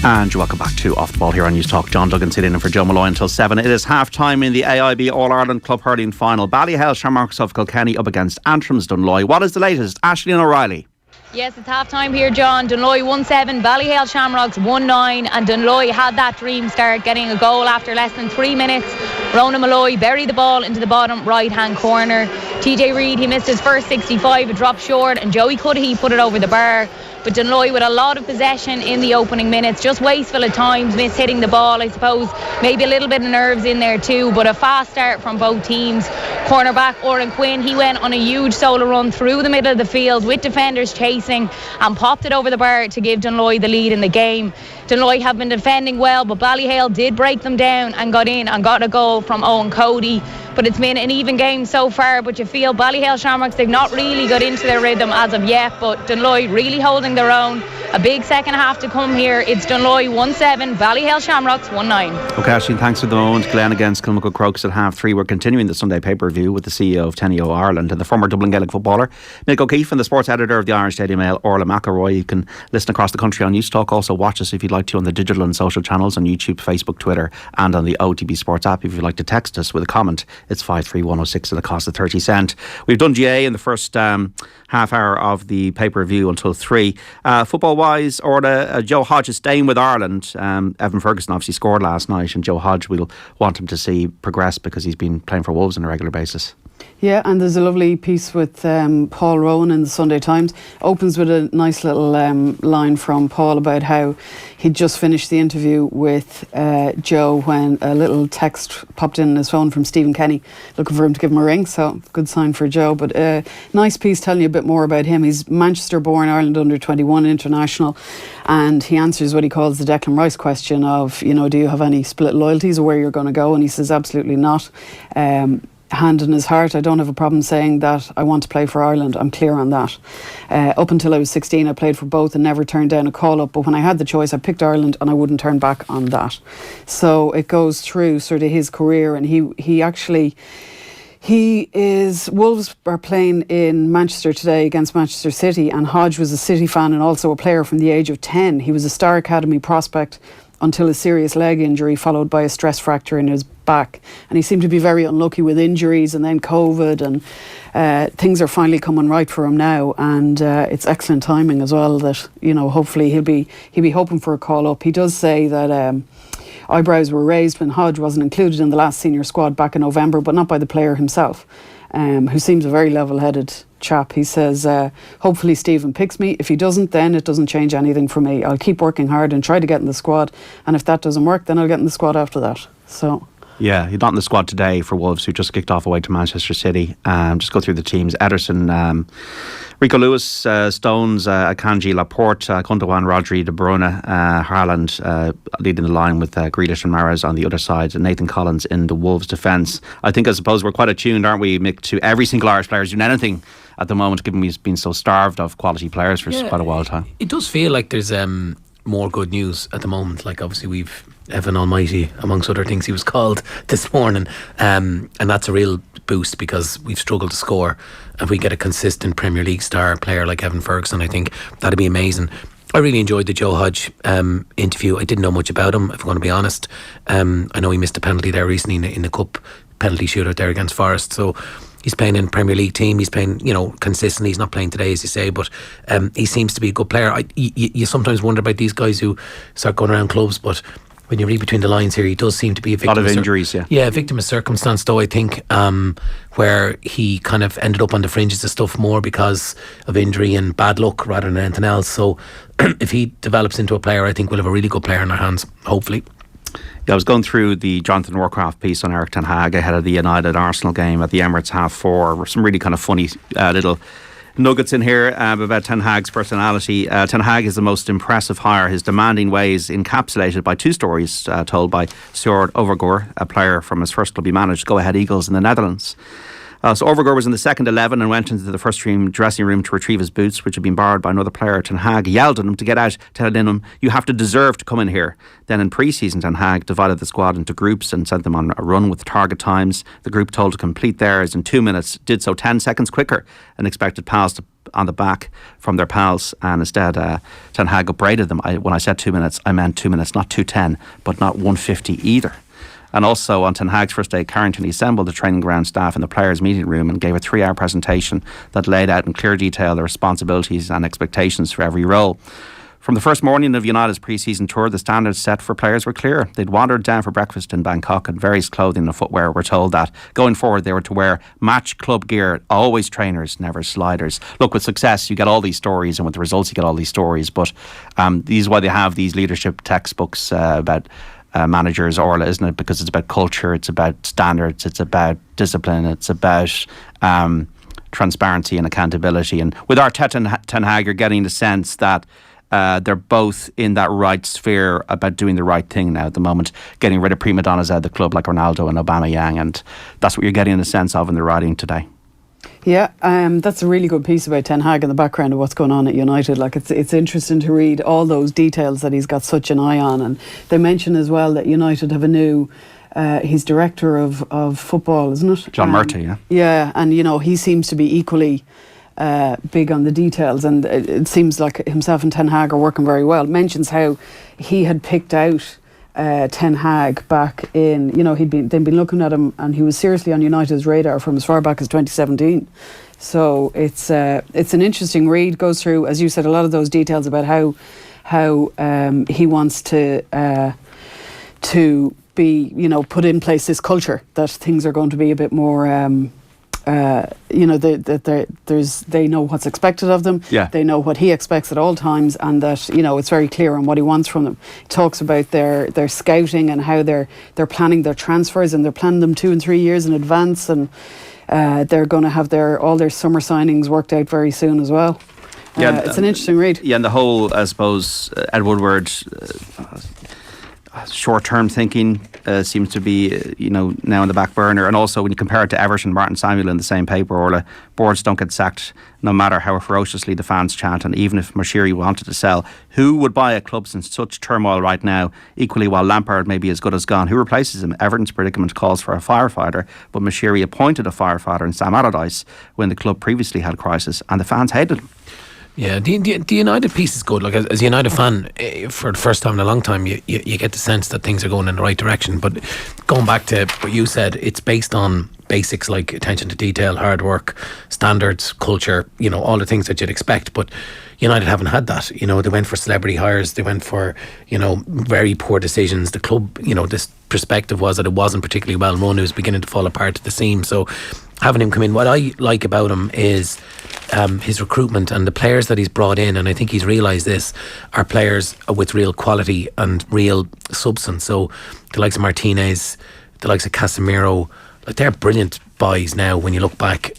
And you're welcome back to Off the Ball here on News Talk. John Duggan sitting in for Joe Malloy until 7. It is half-time in the AIB All-Ireland Club Hurling Final. Ballyhale Shamrocks of Kilkenny up against Antrum's Dunloy. What is the latest? Aisling O'Reilly. Yes, it's half-time here, John. Dunloy 1-7, Ballyhale Shamrocks 1-9, and Dunloy had that dream start, getting a goal after less than 3 minutes. Ronan Malloy buried the ball into the bottom right-hand corner. TJ Reid, he missed his first 65, it dropped short, and Joey Cuddihy put it over the bar. But Dunloy with a lot of possession in the opening minutes, just wasteful at times, miss hitting the ball, I suppose. Maybe a little bit of nerves in there too, but a fast start from both teams. Cornerback Oran Quinn, he went on a huge solo run through the middle of the field with defenders chasing and popped it over the bar to give Dunloy the lead in the game. Dunloy have been defending well, but Ballyhale did break them down and got in and got a goal from Owen Cody. But it's been an even game so far, but you feel Ballyhale Shamrocks, they've not really got into their rhythm as of yet, but Dunloy really holding their own. A big second half to come here. It's Dunloy 1-7, Ballyhale Shamrocks 1-9. Okay, Aisling, thanks for the moment. Glen against Kilmacud Crokes at 3:30. We're continuing the Sunday pay-per-view with the CEO of Tenio Ireland and the former Dublin Gaelic footballer Mick O'Keefe and the sports editor of the Irish Daily Mail, Orla McElroy. You can listen across the country on News Talk. Also watch us if you'd like to on the digital and social channels on YouTube, Facebook, Twitter and on the OTB Sports app. If you'd like to text us with a comment, it's 53106 at the cost of 30 cent. We've done GA in the first half hour of the pay-per-view until 3. Football-wise, Orla, Joe Hodge is staying with Ireland. Evan Ferguson obviously scored last night, and Joe Hodge we'll want him to see progress because he's been playing for Wolves on a regular basis. Yeah, and there's a lovely piece with Paul Rowan in the Sunday Times. Opens with a nice little line from Paul about how he'd just finished the interview with Joe when a little text popped in his phone from Stephen Kenny looking for him to give him a ring, so good sign for Joe. But nice piece telling you a bit more about him. He's Manchester born, Ireland under 21 international, and he answers what he calls the Declan Rice question of, you know, do you have any split loyalties or where you're going to go? And he says absolutely not. Hand in his heart, I don't have a problem saying that I want to play for Ireland. I'm clear on that. Up until I was 16, I played for both and never turned down a call-up. But when I had the choice, I picked Ireland and I wouldn't turn back on that. So it goes through sort of his career, and Wolves are playing in Manchester today against Manchester City, and Hodge was a City fan and also a player from the age of 10. He was a Star Academy prospect until a serious leg injury followed by a stress fracture in his back, and he seemed to be very unlucky with injuries and then COVID, and things are finally coming right for him now, and it's excellent timing as well that, you know, hopefully he'll be hoping for a call up. He does say that eyebrows were raised when Hodge wasn't included in the last senior squad back in November, but not by the player himself, who seems a very level-headed chap. He says, hopefully Stephen picks me. If he doesn't, then it doesn't change anything for me. I'll keep working hard and try to get in the squad, and if that doesn't work, then I'll get in the squad after that. So yeah, he's not in the squad today for Wolves, who just kicked off away to Manchester City. Just go through the teams. Ederson, Rico Lewis, Stones, Akanji, Laporte, Gundogan, Rodri, De Bruyne, Haaland leading the line with Grealish and Mahrez on the other side, and Nathan Collins in the Wolves defence. I suppose we're quite attuned, aren't we, Mick, to every single Irish player doing anything at the moment, given we've been so starved of quality players for quite a while time. It does feel like there's more good news at the moment. Like, obviously we've Evan Almighty, amongst other things, he was called this morning, and that's a real boost because we've struggled to score. If we get a consistent Premier League star player like Evan Ferguson, I think that'd be amazing. I really enjoyed the Joe Hodge interview. I didn't know much about him, if I'm going to be honest. I know he missed a penalty there recently in the cup penalty shootout there against Forest, so he's playing in Premier League team. He's playing, you know, consistently. He's not playing today, as you say, but he seems to be a good player. You sometimes wonder about these guys who start going around clubs, but when you read between the lines here, he does seem to be a victim. A lot of injuries, yeah, victim of circumstance, though, I think, where he kind of ended up on the fringes of stuff more because of injury and bad luck rather than anything else. So if he develops into a player, I think we'll have a really good player in our hands, hopefully. Yeah, I was going through the Jonathan Warcraft piece on Eric Ten Hag ahead of the United-Arsenal game at the Emirates 4:30. Some really kind of funny little nuggets in here about Ten Hag's personality. Ten Hag is the most impressive hire. His demanding ways encapsulated by two stories told by Stuart Overgoor, a player from his first club he managed, Go Ahead Eagles in the Netherlands. So Overgoor was in the second 11 and went into the first team dressing room to retrieve his boots, which had been borrowed by another player. Ten Hag yelled at him to get out, telling him, "You have to deserve to come in here." Then in pre-season, Ten Hag divided the squad into groups and sent them on a run with target times. The group told to complete theirs in 2 minutes did so 10 seconds quicker and expected pals on the back from their pals, and instead Ten Hag upbraided them. When I said 2 minutes, I meant 2 minutes, not 2:10, but not 1:50 either. And also on Ten Hag's first day at Carrington, he assembled the training ground staff in the players' meeting room and gave a 3-hour presentation that laid out in clear detail the responsibilities and expectations for every role. From the first morning of United's pre-season tour, the standards set for players were clear. They'd wandered down for breakfast in Bangkok and various clothing and footwear were told that going forward they were to wear match club gear, always trainers, never sliders. Look, with success you get all these stories, and with the results you get all these stories, but this is why they have these leadership textbooks about managers, Orla, isn't it? Because it's about culture, it's about standards, it's about discipline, it's about transparency and accountability. And with Arteta and Ten Hag, you're getting the sense that they're both in that right sphere about doing the right thing now at the moment, getting rid of prima donnas out of the club like Ronaldo and Aubameyang, and that's what you're getting the sense of in the writing today. Yeah, that's a really good piece about Ten Hag in the background of what's going on at United. Like it's interesting to read all those details that he's got such an eye on, and they mention as well that United have a new. He's director of football, isn't it? John Murty, yeah. Yeah, and he seems to be equally big on the details, and it seems like himself and Ten Hag are working very well. Mentions how he had picked out Ten Hag back in, they'd been looking at him, and he was seriously on United's radar from as far back as 2017. So it's an interesting read. Goes through, as you said, a lot of those details about how he wants to be, put in place this culture that things are going to be a bit more. They know what's expected of them. Yeah. They know what he expects at all times, and that it's very clear on what he wants from them. He talks about their scouting and how they're planning their transfers, and they're planning them 2 and 3 years in advance, and they're going to have all their summer signings worked out very soon as well. It's an interesting read. Yeah, and the whole, I suppose, Ed Woodward. Short-term thinking seems to be, now in the back burner. And also, when you compare it to Everton, Martin Samuel in the same paper, Orla, boards don't get sacked no matter how ferociously the fans chant. And even if Moshiri wanted to sell, who would buy a club in such turmoil right now? Equally, while Lampard may be as good as gone, who replaces him? Everton's predicament calls for a firefighter, but Moshiri appointed a firefighter in Sam Allardyce when the club previously had crisis, and the fans hated him. Yeah, the United piece is good. Like as a United fan, for the first time in a long time, you get the sense that things are going in the right direction. But going back to what you said, it's based on basics like attention to detail, hard work, standards, culture, all the things that you'd expect. But United haven't had that. They went for celebrity hires. They went for, very poor decisions. The club, this perspective was that it wasn't particularly well run. It was beginning to fall apart at the seams. So having him come in, what I like about him is his recruitment and the players that he's brought in, and I think he's realised this, are players with real quality and real substance. So the likes of Martinez, the likes of Casemiro, they're brilliant buys now when you look back.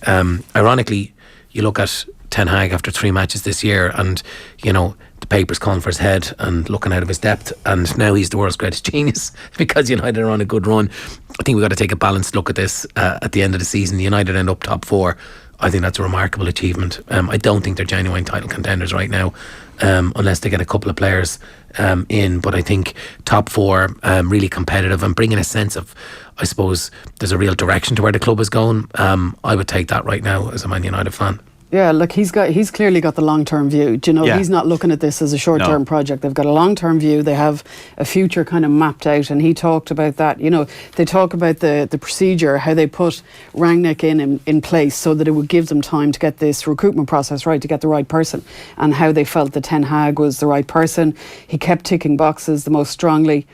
Ironically, you look at Ten Hag after 3 matches this year, and the paper's calling for his head and looking out of his depth, and now he's the world's greatest genius because United are on a good run. I think we've got to take a balanced look at this at the end of the season. United end up top 4. I think that's a remarkable achievement. I don't think they're genuine title contenders right now, unless they get a couple of players in. But I think top 4, really competitive, and bringing a sense of, I suppose, there's a real direction to where the club is going. I would take that right now as a Man United fan. Yeah, look, he's clearly got the long-term view. Do you know, Yeah. he's not looking at this as a short-term project. They've got a long-term view. They have a future kind of mapped out, and he talked about that. They talk about the procedure, how they put Rangnick in place so that it would give them time to get this recruitment process right, to get the right person, and how they felt that Ten Hag was the right person. He kept ticking boxes the most strongly.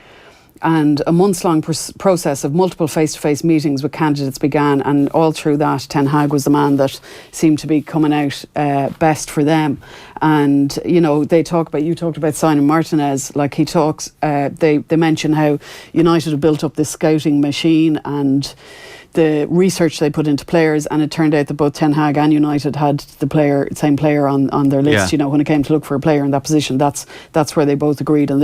And a months-long process of multiple face-to-face meetings with candidates began, and all through that, Ten Hag was the man that seemed to be coming out best for them. And you talked about signing Martinez. Like he talks, they mention how United have built up this scouting machine and the research they put into players, and it turned out that both Ten Hag and United had the same player on their list. Yeah. When it came to look for a player in that position, that's where they both agreed, and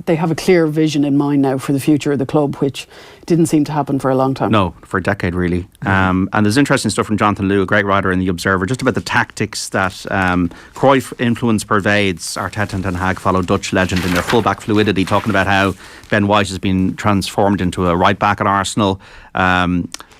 they have a clear vision in mind now for the future of the club, which didn't seem to happen for a long time. No, for a decade really. And there's interesting stuff from Jonathan Liu, a great writer in The Observer, just about the tactics that Cruyff influence pervades. Arteta and Ten Hag follow Dutch legend in their fullback fluidity, talking about how Ben White has been transformed into a right back at Arsenal.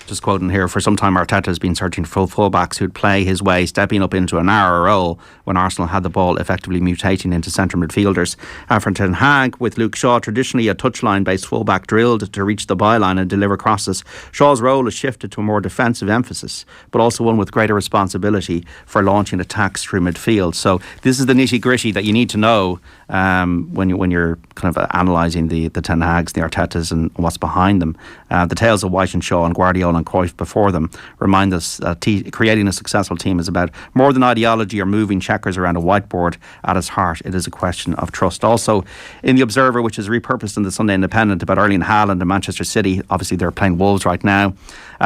Just quoting here, for some time Arteta has been searching for fullbacks who'd play his way, stepping up into a narrower role when Arsenal had the ball, effectively mutating into centre midfielders. For Ten Hag, with Luke Shaw, traditionally a touchline based fullback drilled to reach the byline and deliver crosses, Shaw's role has shifted to a more defensive emphasis, but also one with greater responsibility for launching attacks through midfield. So this is the nitty gritty that you need to know when you're kind of analysing the Ten Hags, the Artetas, and what's behind them. The tales of White and Shaw and Guardiola and Cruyff before them remind us that creating a successful team is about more than ideology or moving checkers around a whiteboard. At its heart, it is a question of trust. Also, in the Observer, which is repurposed in the Sunday Independent, about Erling Haaland and Manchester City. Obviously, they're playing Wolves right now.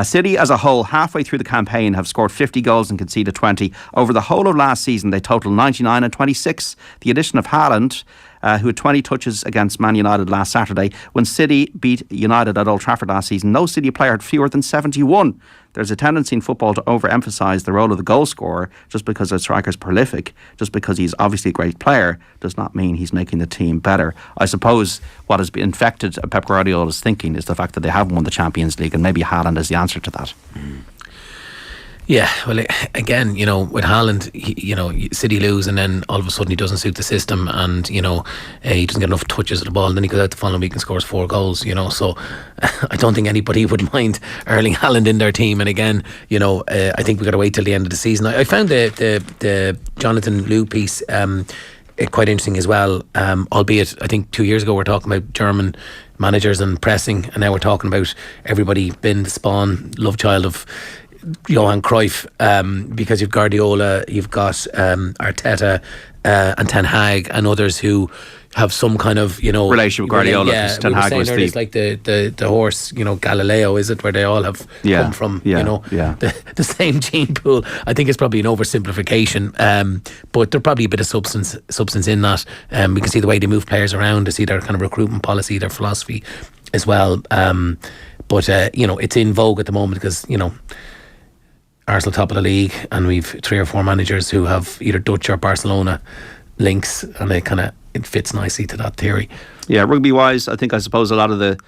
City as a whole, halfway through the campaign, have scored 50 goals and conceded 20. Over the whole of last season, they total 99 and 26. The addition of Haaland, who had 20 touches against Man United last Saturday. When City beat United at Old Trafford last season, no City player had fewer than 71. There's a tendency in football to overemphasise the role of the goal scorer. Just because a striker's prolific, just because he's obviously a great player, does not mean he's making the team better. I suppose what has infected Pep Guardiola's thinking is the fact that they haven't won the Champions League, and maybe Haaland is the answer to that. Yeah, well, again, with Haaland, City lose, and then all of a sudden he doesn't suit the system, and he doesn't get enough touches of the ball, and then he goes out the following week and scores 4 goals. So I don't think anybody would mind Erling Haaland in their team. And again, I think we got to wait till the end of the season. I found the Jonathan Liu piece quite interesting as well. Albeit, I think 2 years ago we were talking about German managers and pressing, and now we're talking about everybody being the spawn, love child of Johan Cruyff, because you've Guardiola, you've got Arteta and Ten Hag and others who have some kind of relationship with Guardiola. Ten Hag was it's like the horse, Galileo, is it, where they all have come from the same gene pool. I think it's probably an oversimplification, but there's probably a bit of substance in that. We can see the way they move players around, to see their kind of recruitment policy, their philosophy as well. But it's in vogue at the moment because Arsenal top of the league, and we've 3 or 4 managers who have either Dutch or Barcelona links, and it fits nicely to that theory. Yeah, rugby wise, I suppose a lot of the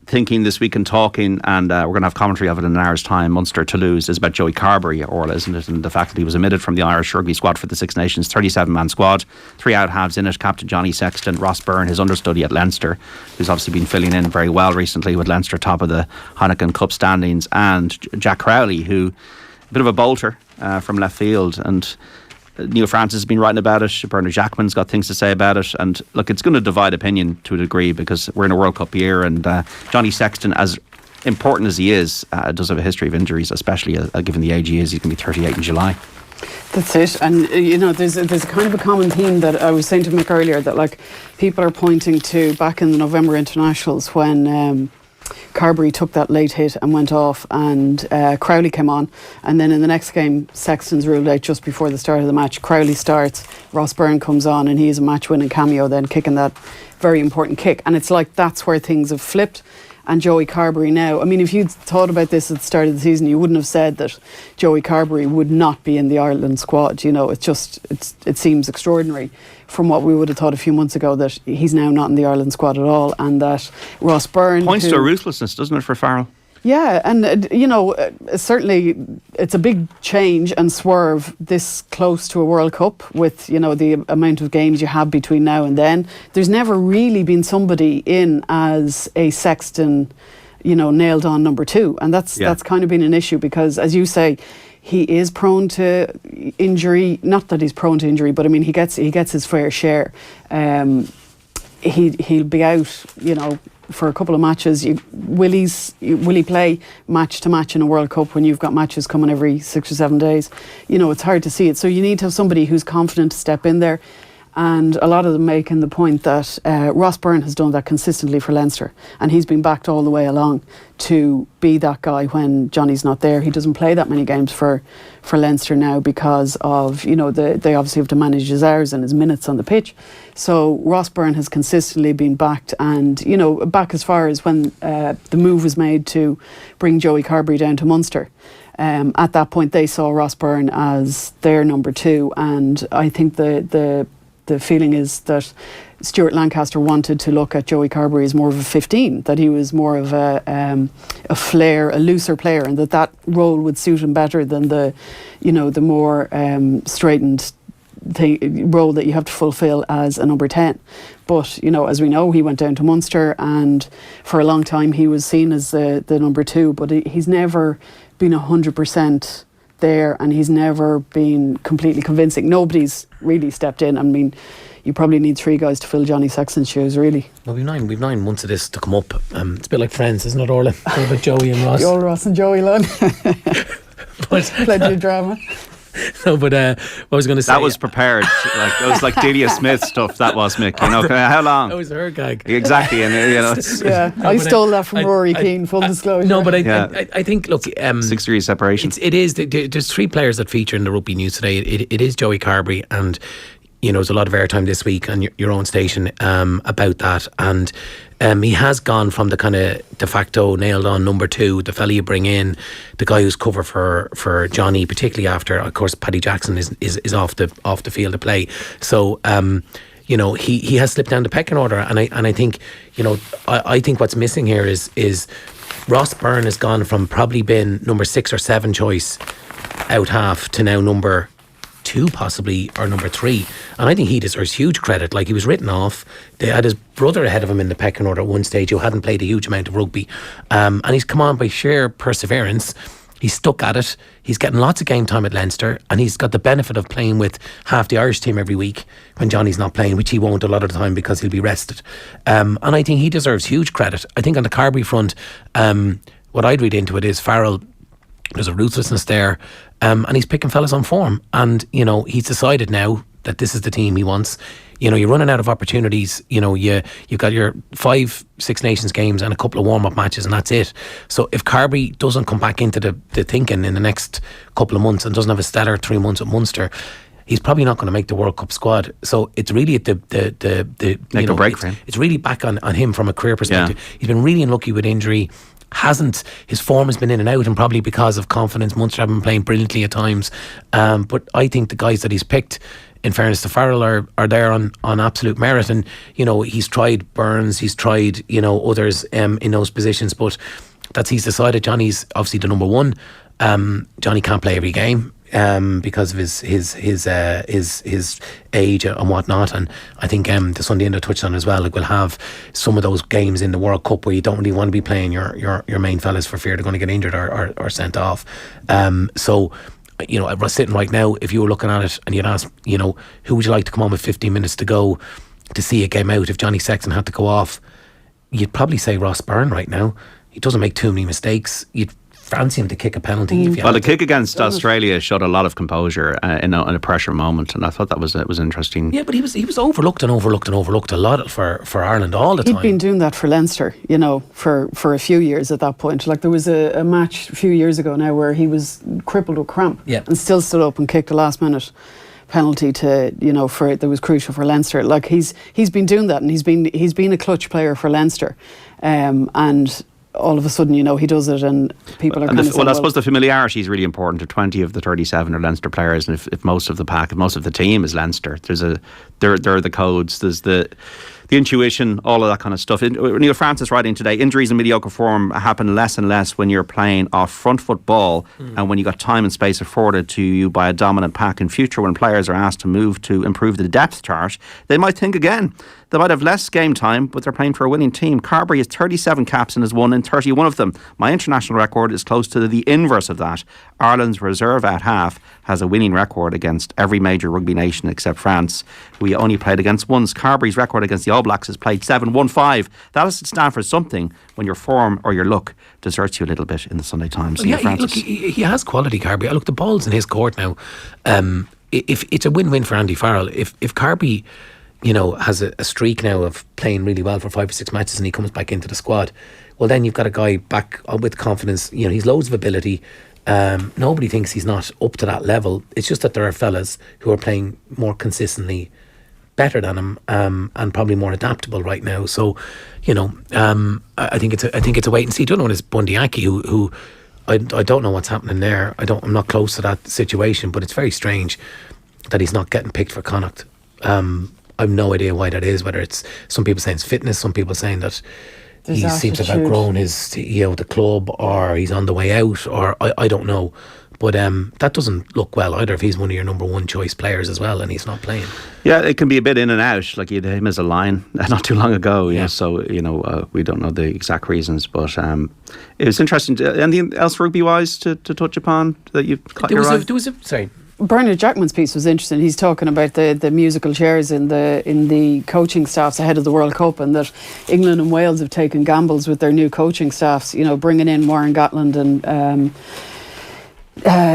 thinking this week and talking, and we're going to have commentary of it in an hour's time, Munster Toulouse, is about Joey Carberry, Orla, isn't it? And the fact that he was omitted from the Irish rugby squad for the Six Nations, 37-man squad, 3 out halves in it, Captain Johnny Sexton, Ross Byrne, his understudy at Leinster, who's obviously been filling in very well recently with Leinster top of the Heineken Cup standings, and Jack Crowley, who a bit of a bolter from left field, and Neil Francis has been writing about it. Bernard Jackman's got things to say about it, and look, it's going to divide opinion to a degree because we're in a World Cup year, and Johnny Sexton, as important as he is, does have a history of injuries, especially given the age he is. He's going to be 38 in July. That's it. And there's a kind of a common theme that I was saying to Mick earlier, that people are pointing to back in the November internationals when Carberry took that late hit and went off, and Crowley came on, and then in the next game Sexton's ruled out just before the start of the match. Crowley starts, Ross Byrne comes on, and he is a match winning cameo then, kicking that very important kick, and it's like that's where things have flipped. And Joey Carberry now, I mean, if you'd thought about this at the start of the season, you wouldn't have said that Joey Carberry would not be in the Ireland squad. It seems extraordinary from what we would have thought a few months ago, that he's now not in the Ireland squad at all, and that Ross Byrne points to a ruthlessness, doesn't it, for Farrell? Yeah, and certainly it's a big change and swerve this close to a World Cup with the amount of games you have between now and then. There's never really been somebody in as a Sexton, nailed on number 2, and that's kind of been an issue because, as you say, he is prone to injury. Not that he's prone to injury, but I mean he gets his fair share. He'll be out, for a couple of matches. Will he play match to match in a World Cup when you've got matches coming every 6 or 7 days? It's hard to see it. So you need to have somebody who's confident to step in there. And a lot of them making the point that Ross Byrne has done that consistently for Leinster, and he's been backed all the way along to be that guy when Johnny's not there. He doesn't play that many games for Leinster now because of, they obviously have to manage his hours and his minutes on the pitch. So Ross Byrne has consistently been backed, and back as far as when the move was made to bring Joey Carberry down to Munster. At that point they saw Ross Byrne as their number 2, and I think the feeling is that Stuart Lancaster wanted to look at Joey Carberry as more of a 15, that he was more of a flair, a looser player, and that role would suit him better than the more straightened role that you have to fulfil as a number 10. But as we know, he went down to Munster, and for a long time he was seen as the number 2, but he's never been 100% there, and he's never been completely convincing. Nobody's really stepped in. I mean, you probably need 3 guys to fill Johnny Sexton's shoes, really. Well, we've 9 months of this to come up. It's a bit like Friends, isn't it, Orla? About Joey and Ross. Joel, Ross and Joey, lad. Plenty of drama. No, but what I was going to say... That was prepared. It was like Delia Smith stuff, that was, Mick. You know, how long? That was her gag. Exactly. And, you know, yeah, I stole that from Rory Keane, full disclosure. No, but I think, look... 6 degrees separation. It is. There's 3 players that feature in the rugby news today. It is Joey Carberry, and... You know, there's a lot of airtime this week on your own station about that, and he has gone from the kind of de facto nailed on number 2, the fella you bring in, the guy who's cover for Johnny, particularly after, of course, Paddy Jackson is off the field of play. So you know, he has slipped down the pecking order, and I think, you know, I think what's missing here is Ross Byrne has gone from probably being number 6 or 7 choice out half to now number 2 possibly, or number 3, and I think he deserves huge credit. Like, he was written off. They had his brother ahead of him in the pecking order at one stage, who hadn't played a huge amount of rugby, and he's come on by sheer perseverance. He's stuck at it. He's getting lots of game time at Leinster, and he's got the benefit of playing with half the Irish team every week when Johnny's not playing, which he won't a lot of the time because he'll be rested, and I think he deserves huge credit. I think on the Carberry front, what I'd read into it is Farrell, there's a ruthlessness there, and he's picking fellas on form, and you know, he's decided now that this is the team he wants. You know, you're running out of opportunities. You know, you've got your 5 Six Nations games and a couple of warm-up matches, and that's it. So if Carberry doesn't come back into the thinking in the next couple of months and doesn't have a stellar 3 months at Munster, he's probably not going to make the World Cup squad. So it's really at the make a break for him. It's really back on him from a career perspective. Yeah. He's been really unlucky with injury. His form has been in and out, and probably because of confidence, Munster have been playing brilliantly at times, but I think the guys that he's picked, in fairness to Farrell, are there on absolute merit. And you know, he's tried Burns, he's tried, you know, others in those positions, but he's decided Johnny's obviously the number 1. Johnny can't play every game because of his age and whatnot, and I think the Sunday Indo touched on as well, like, we'll have some of those games in the World Cup where you don't really want to be playing your main fellas for fear they're going to get injured or sent off. So, you know, I was sitting right now, if you were looking at it and you'd ask, you know, who would you like to come on with 15 minutes to go to see a game out if Johnny Sexton had to go off, you'd probably say Ross Byrne right now. He doesn't make too many mistakes. You'd fancy him to kick a penalty. If you the kick against Australia showed a lot of composure in a pressure moment, and I thought that was interesting. Yeah, but he was overlooked a lot for Ireland all the time. He'd been doing that for Leinster, you know, for a few years at that point. Like, there was a match a few years ago now where he was crippled with cramp, and still stood up and kicked a last minute penalty to, you know, for that was crucial for Leinster. Like, he's been doing that, and he's been a clutch player for Leinster, and all of a sudden, you know, he does it, and people are kind of saying, I suppose the familiarity is really important. To 20 of the 37 are Leinster players, and if most of the pack, if most of the team is Leinster, there are the codes, there's the intuition, all of that kind of stuff. Neil Francis writing today, injuries and mediocre form happen less and less when you're playing off front foot ball, and when you got time and space afforded to you by a dominant pack. In future, when players are asked to move to improve the depth chart, they might think again. They might have less game time, but they're playing for a winning team. Carberry has 37 caps and has won in 31 of them. My international record is close to the inverse of that. Ireland's reserve at half has a winning record against every major rugby nation except France, who we only played against once. Carberry's record against the All Blacks is played 7-1-5. That has to stand for something when your form or your luck deserts you a little bit in the Sunday Times. Well, yeah, he has quality, Carberry. Look, the ball's in his court now. If it's a win-win for Andy Farrell, if Carberry, you know, has a streak now of playing really well for 5 or 6 matches and he comes back into the squad, well, then you've got a guy back with confidence. You know, he's loads of ability. Nobody thinks he's not up to that level. It's just that there are fellas who are playing more consistently better than him, and probably more adaptable right now. So, you know, I think it's a wait and see. The other one is Bundyaki, who I don't know what's happening there. I'm not close to that situation, but it's very strange that he's not getting picked for Connacht. I've no idea why that is. Whether it's, some people saying it's fitness, some people saying that he seems to have outgrown his, you know, the club, or he's on the way out, or I don't know. But that doesn't look well either if he's one of your number one choice players as well and he's not playing. Yeah, it can be a bit in and out. Like you had him as a line not too long ago. Yeah. So, we don't know the exact reasons. But it was interesting. Anything else rugby-wise to touch upon that you caught your eye? Sorry. Bernard Jackman's piece was interesting. He's talking about the musical chairs in the coaching staffs ahead of the World Cup, and that England and Wales have taken gambles with their new coaching staffs, bringing in Warren Gatland and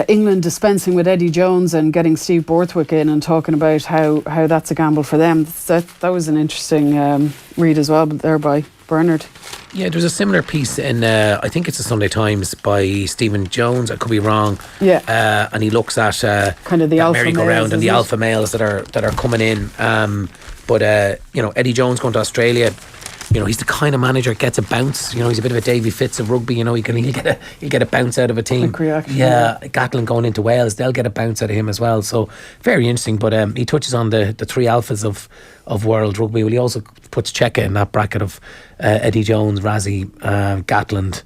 England dispensing with Eddie Jones and getting Steve Borthwick in and talking about how that's a gamble for them. That was an interesting read as well, but there by Bernard. Yeah, there's a similar piece in, I think it's the Sunday Times by Stephen Jones. I could be wrong. Yeah. And he looks at kind of the alpha merry-go-round and the alpha males that are coming in. But Eddie Jones going to Australia. He's the kind of manager that gets a bounce. He's a bit of a Davy Fitz of rugby. He'll get a bounce out of a team. Quick reaction. Yeah, Gatland going into Wales, they'll get a bounce out of him as well. So very interesting. But he touches on the three alphas of world rugby. Well, he also puts Cheika in that bracket of Eddie Jones, Razzie, Gatland,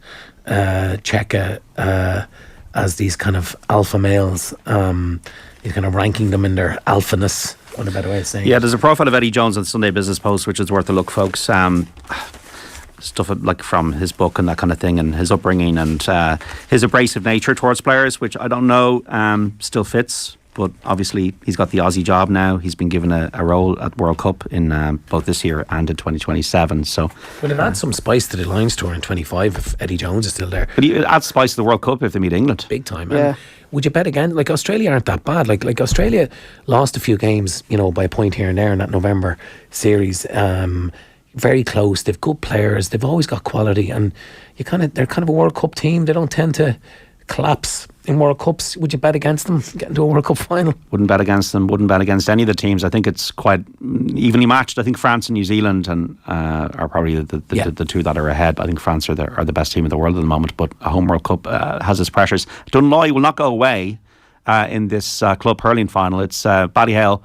Cheika as these kind of alpha males. He's kind of ranking them in their alphaness. What a better way of saying Yeah, it. there's a profile of Eddie Jones on Sunday Business Post, which is worth a look, folks. Stuff like from his book and that kind of thing, and his upbringing and his abrasive nature towards players, which I don't know still fits. But obviously, he's got the Aussie job now. He's been given a role at World Cup in both this year and in 2027. So, will it add some spice to the Lions tour in 25 if Eddie Jones is still there? But it adds spice to the World Cup if they meet England. Big time, yeah. And would you bet again? Like Australia aren't that bad. Like Australia lost a few games, by a point here and there in that November series. Very close. They've good players. They've always got quality, and they're kind of a World Cup team. They don't tend to collapse in World Cups. Would you bet against them getting to a World Cup final? Wouldn't bet against them. Wouldn't bet against any of the teams. I think it's quite evenly matched. I think France and New Zealand are probably the two that are ahead. I think France are the best team in the world at the moment, but a home World Cup has its pressures. Dunloy will not go away in this club hurling final. It's Ballyhale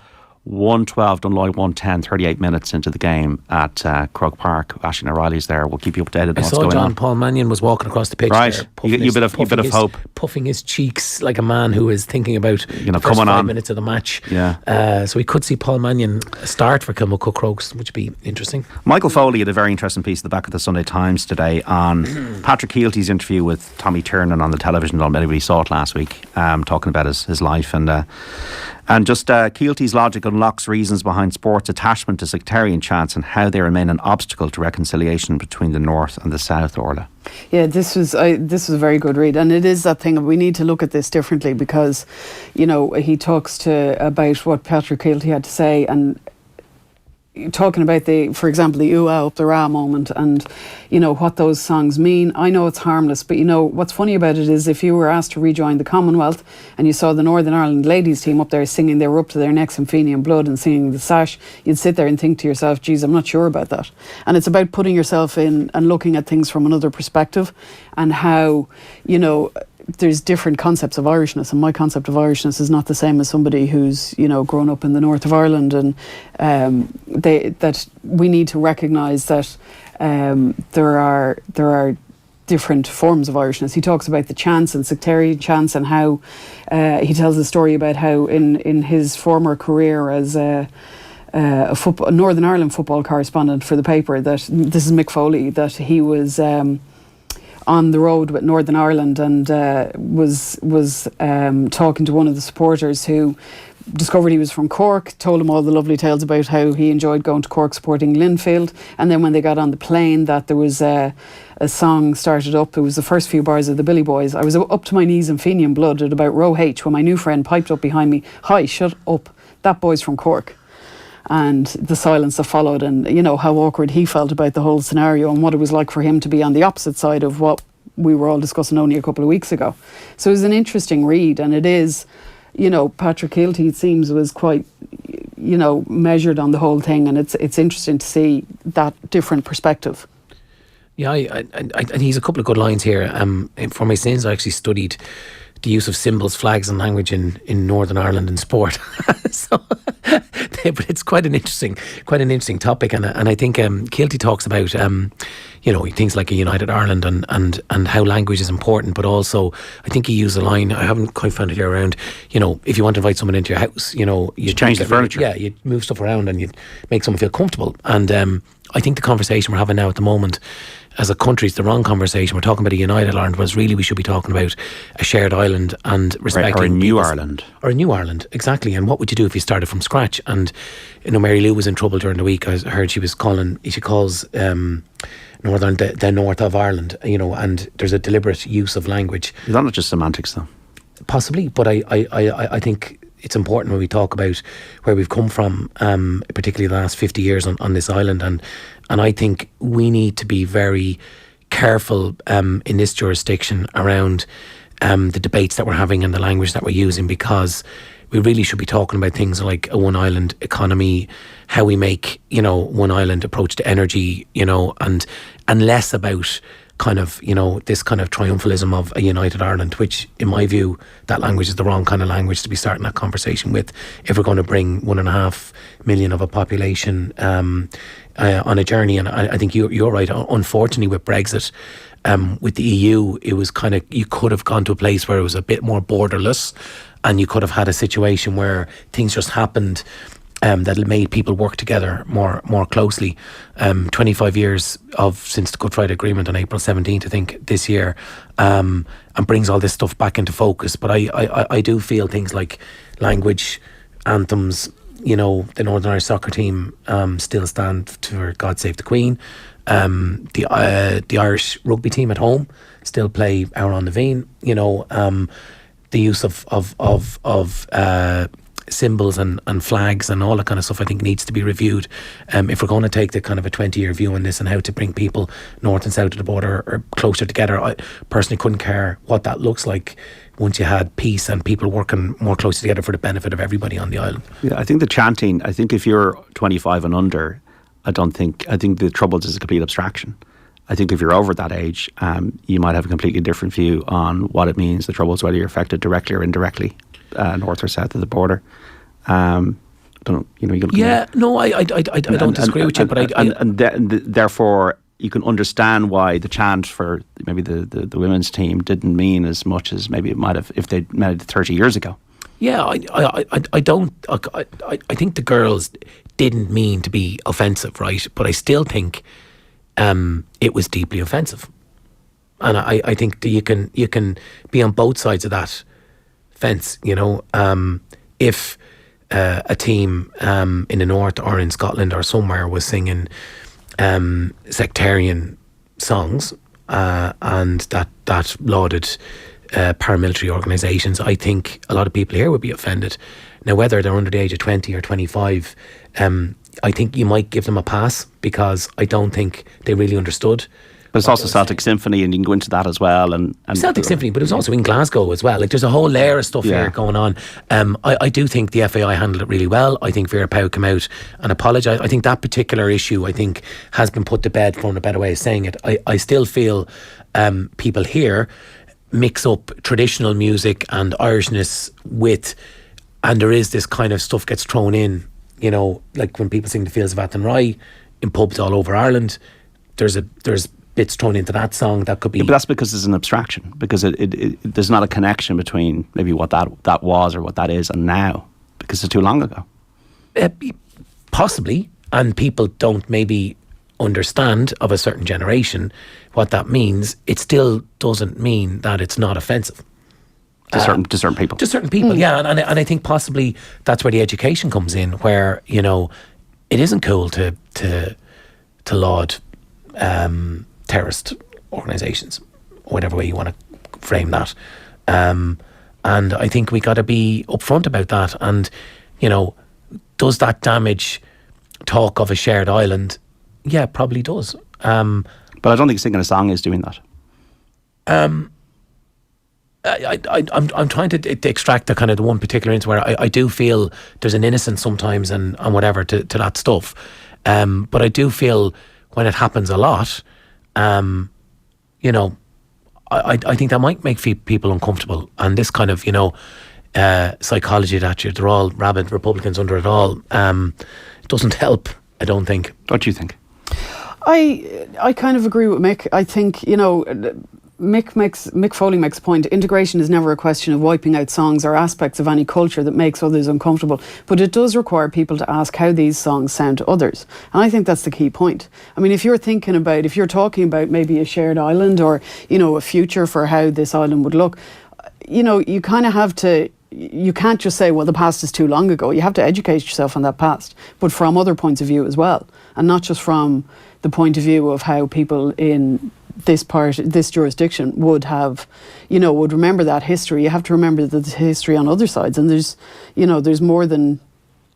1-12, Dunloy 1-10, 38 minutes into the game at Croke Park. Ashton O'Reilly's there. We'll keep you updated on what's going on. I saw John Paul Mannion was walking across the pitch right. there. You bit of hope. Puffing his cheeks like a man who is thinking about the first coming 5 on. minutes of the match. Yeah. So we could see Paul Mannion start for Kilmacud Crokes, which would be interesting. Michael Foley had a very interesting piece at the back of the Sunday Times today on Patrick Keelty's interview with Tommy Tiernan on the television. Everybody saw it last week, talking about his life and just Keelty's logic unlocks reasons behind sports attachment to sectarian chants and how they remain an obstacle to reconciliation between the North and the South, Orla. Yeah, this was a very good read, and it is that thing of we need to look at this differently because, he talks about what Patrick Keelty had to say and talking about for example, the ooh-ah up the ra moment and, what those songs mean. I know it's harmless, but what's funny about it is if you were asked to rejoin the Commonwealth and you saw the Northern Ireland ladies team up there singing, they were up to their necks in Fenian blood and singing the sash, you'd sit there and think to yourself, geez, I'm not sure about that. And it's about putting yourself in and looking at things from another perspective and how, there's different concepts of Irishness, and my concept of Irishness is not the same as somebody who's grown up in the north of Ireland, and that we need to recognise that there are different forms of Irishness. He talks about the chants and sectarian chants and how he tells a story about how in his former career as a Northern Ireland football correspondent for the paper, that this is Mick Foley, that he was on the road with Northern Ireland and was talking to one of the supporters who discovered he was from Cork, told him all the lovely tales about how he enjoyed going to Cork supporting Linfield, and then when they got on the plane that there was a song started up. It was the first few bars of the Billy Boys. I was up to my knees in Fenian blood at about row H when my new friend piped up behind me, "Hi, shut up, that boy's from Cork." And the silence that followed, and how awkward he felt about the whole scenario and what it was like for him to be on the opposite side of what we were all discussing only a couple of weeks ago. So it was an interesting read, and it is, Patrick Keelty, it seems, was quite, measured on the whole thing, and it's interesting to see that different perspective. Yeah, and he's a couple of good lines here. For my sins, I actually studied the use of symbols, flags and language in Northern Ireland in sport. So but it's quite an interesting topic, and I think Keelty talks about things like a United Ireland and how language is important, but also I think he used a line, I haven't quite found it here, around if you want to invite someone into your house, you change the furniture. Yeah, you move stuff around and you make someone feel comfortable. And I think the conversation we're having now at the moment as a country is the wrong conversation. We're talking about a United Ireland, whereas really we should be talking about a shared island and respecting or a new Ireland. Or a new Ireland, exactly. And what would you do if you started from scratch? And Mary Lou was in trouble during the week. I heard she calls Northern the north of Ireland, and there's a deliberate use of language. Is that not just semantics though? Possibly, but I think it's important when we talk about where we've come from, particularly the last 50 years on this island, and I think we need to be very careful in this jurisdiction around the debates that we're having and the language that we're using, because we really should be talking about things like a one island economy, how we make one island approach to energy, and less about kind of this kind of triumphalism of a united Ireland, which in my view that language is the wrong kind of language to be starting that conversation with if we're going to bring 1.5 million of a population on a journey. And I think you're right, unfortunately with Brexit, with the EU, it was kind of, you could have gone to a place where it was a bit more borderless, and you could have had a situation where things just happened that made people work together more closely. 25 years since the Good Friday Agreement on April 17th, I think, this year, and brings all this stuff back into focus. But I do feel things like language, anthems, the Northern Irish soccer team still stand for God Save the Queen. The Irish rugby team at home still play Our on the Veen. The use of symbols and flags and all that kind of stuff, I think, needs to be reviewed. If we're going to take the kind of a 20-year view on this and how to bring people north and south of the border or closer together, I personally couldn't care what that looks like once you had peace and people working more closely together for the benefit of everybody on the island. Yeah, I think the chanting, I think if you're 25 and under, I think the Troubles is a complete abstraction. I think if you're over that age, you might have a completely different view on what it means, the Troubles, whether you're affected directly or indirectly, north or south of the border. I don't disagree with you, but therefore you can understand why the chant for maybe the women's team didn't mean as much as maybe it might have if they'd met it 30 years ago. Yeah, I think the girls didn't mean to be offensive, right? But I still think it was deeply offensive, and I think that you can be on both sides of that fence. If a team in the north or in Scotland or somewhere was singing sectarian songs and that lauded paramilitary organisations, I think a lot of people here would be offended. Now, whether they're under the age of 20 or 25, I think you might give them a pass, because I don't think they really understood. But it's also Celtic Symphony, and you can go into that as well. And Celtic Symphony, but it was also in Glasgow as well. Like, there's a whole layer of stuff here going on. I do think the FAI handled it really well. I think Vera Pauw came out and apologised. I think that particular issue, has been put to bed, for a better way of saying it. I still feel people here mix up traditional music and Irishness with, and there is this kind of stuff gets thrown in, like when people sing the Fields of Athenry in pubs all over Ireland, there's bits thrown into that song that could be... Yeah, but that's because it's an abstraction, because there's not a connection between maybe what that was or what that is and now, because it's too long ago. Possibly, and people don't maybe understand, of a certain generation, what that means. It still doesn't mean that it's not offensive. To certain people. To certain people, yeah. And I think possibly that's where the education comes in, where, it isn't cool to laud terrorist organisations, whatever way you want to frame that. And I think we got to be upfront about that. And, does that damage talk of a shared island? Yeah, probably does. But I don't think singing a song is doing that. I'm trying to extract the kind of the one particular instance where I do feel there's an innocence sometimes and whatever to that stuff. But I do feel when it happens a lot, I think that might make people uncomfortable. And this kind of, psychology that they're all rabid Republicans under it all. It doesn't help, I don't think. What do you think? I kind of agree with Mick. I think, Mick Foley makes a point. Integration is never a question of wiping out songs or aspects of any culture that makes others uncomfortable, but it does require people to ask how these songs sound to others, and I think that's the key point. I mean, if you're talking about maybe a shared island or a future for how this island would look, you kind of have to. You can't just say, well, the past is too long ago. You have to educate yourself on that past, but from other points of view as well, and not just from the point of view of how people in this jurisdiction would remember that history. You have to remember the history on other sides, and there's more than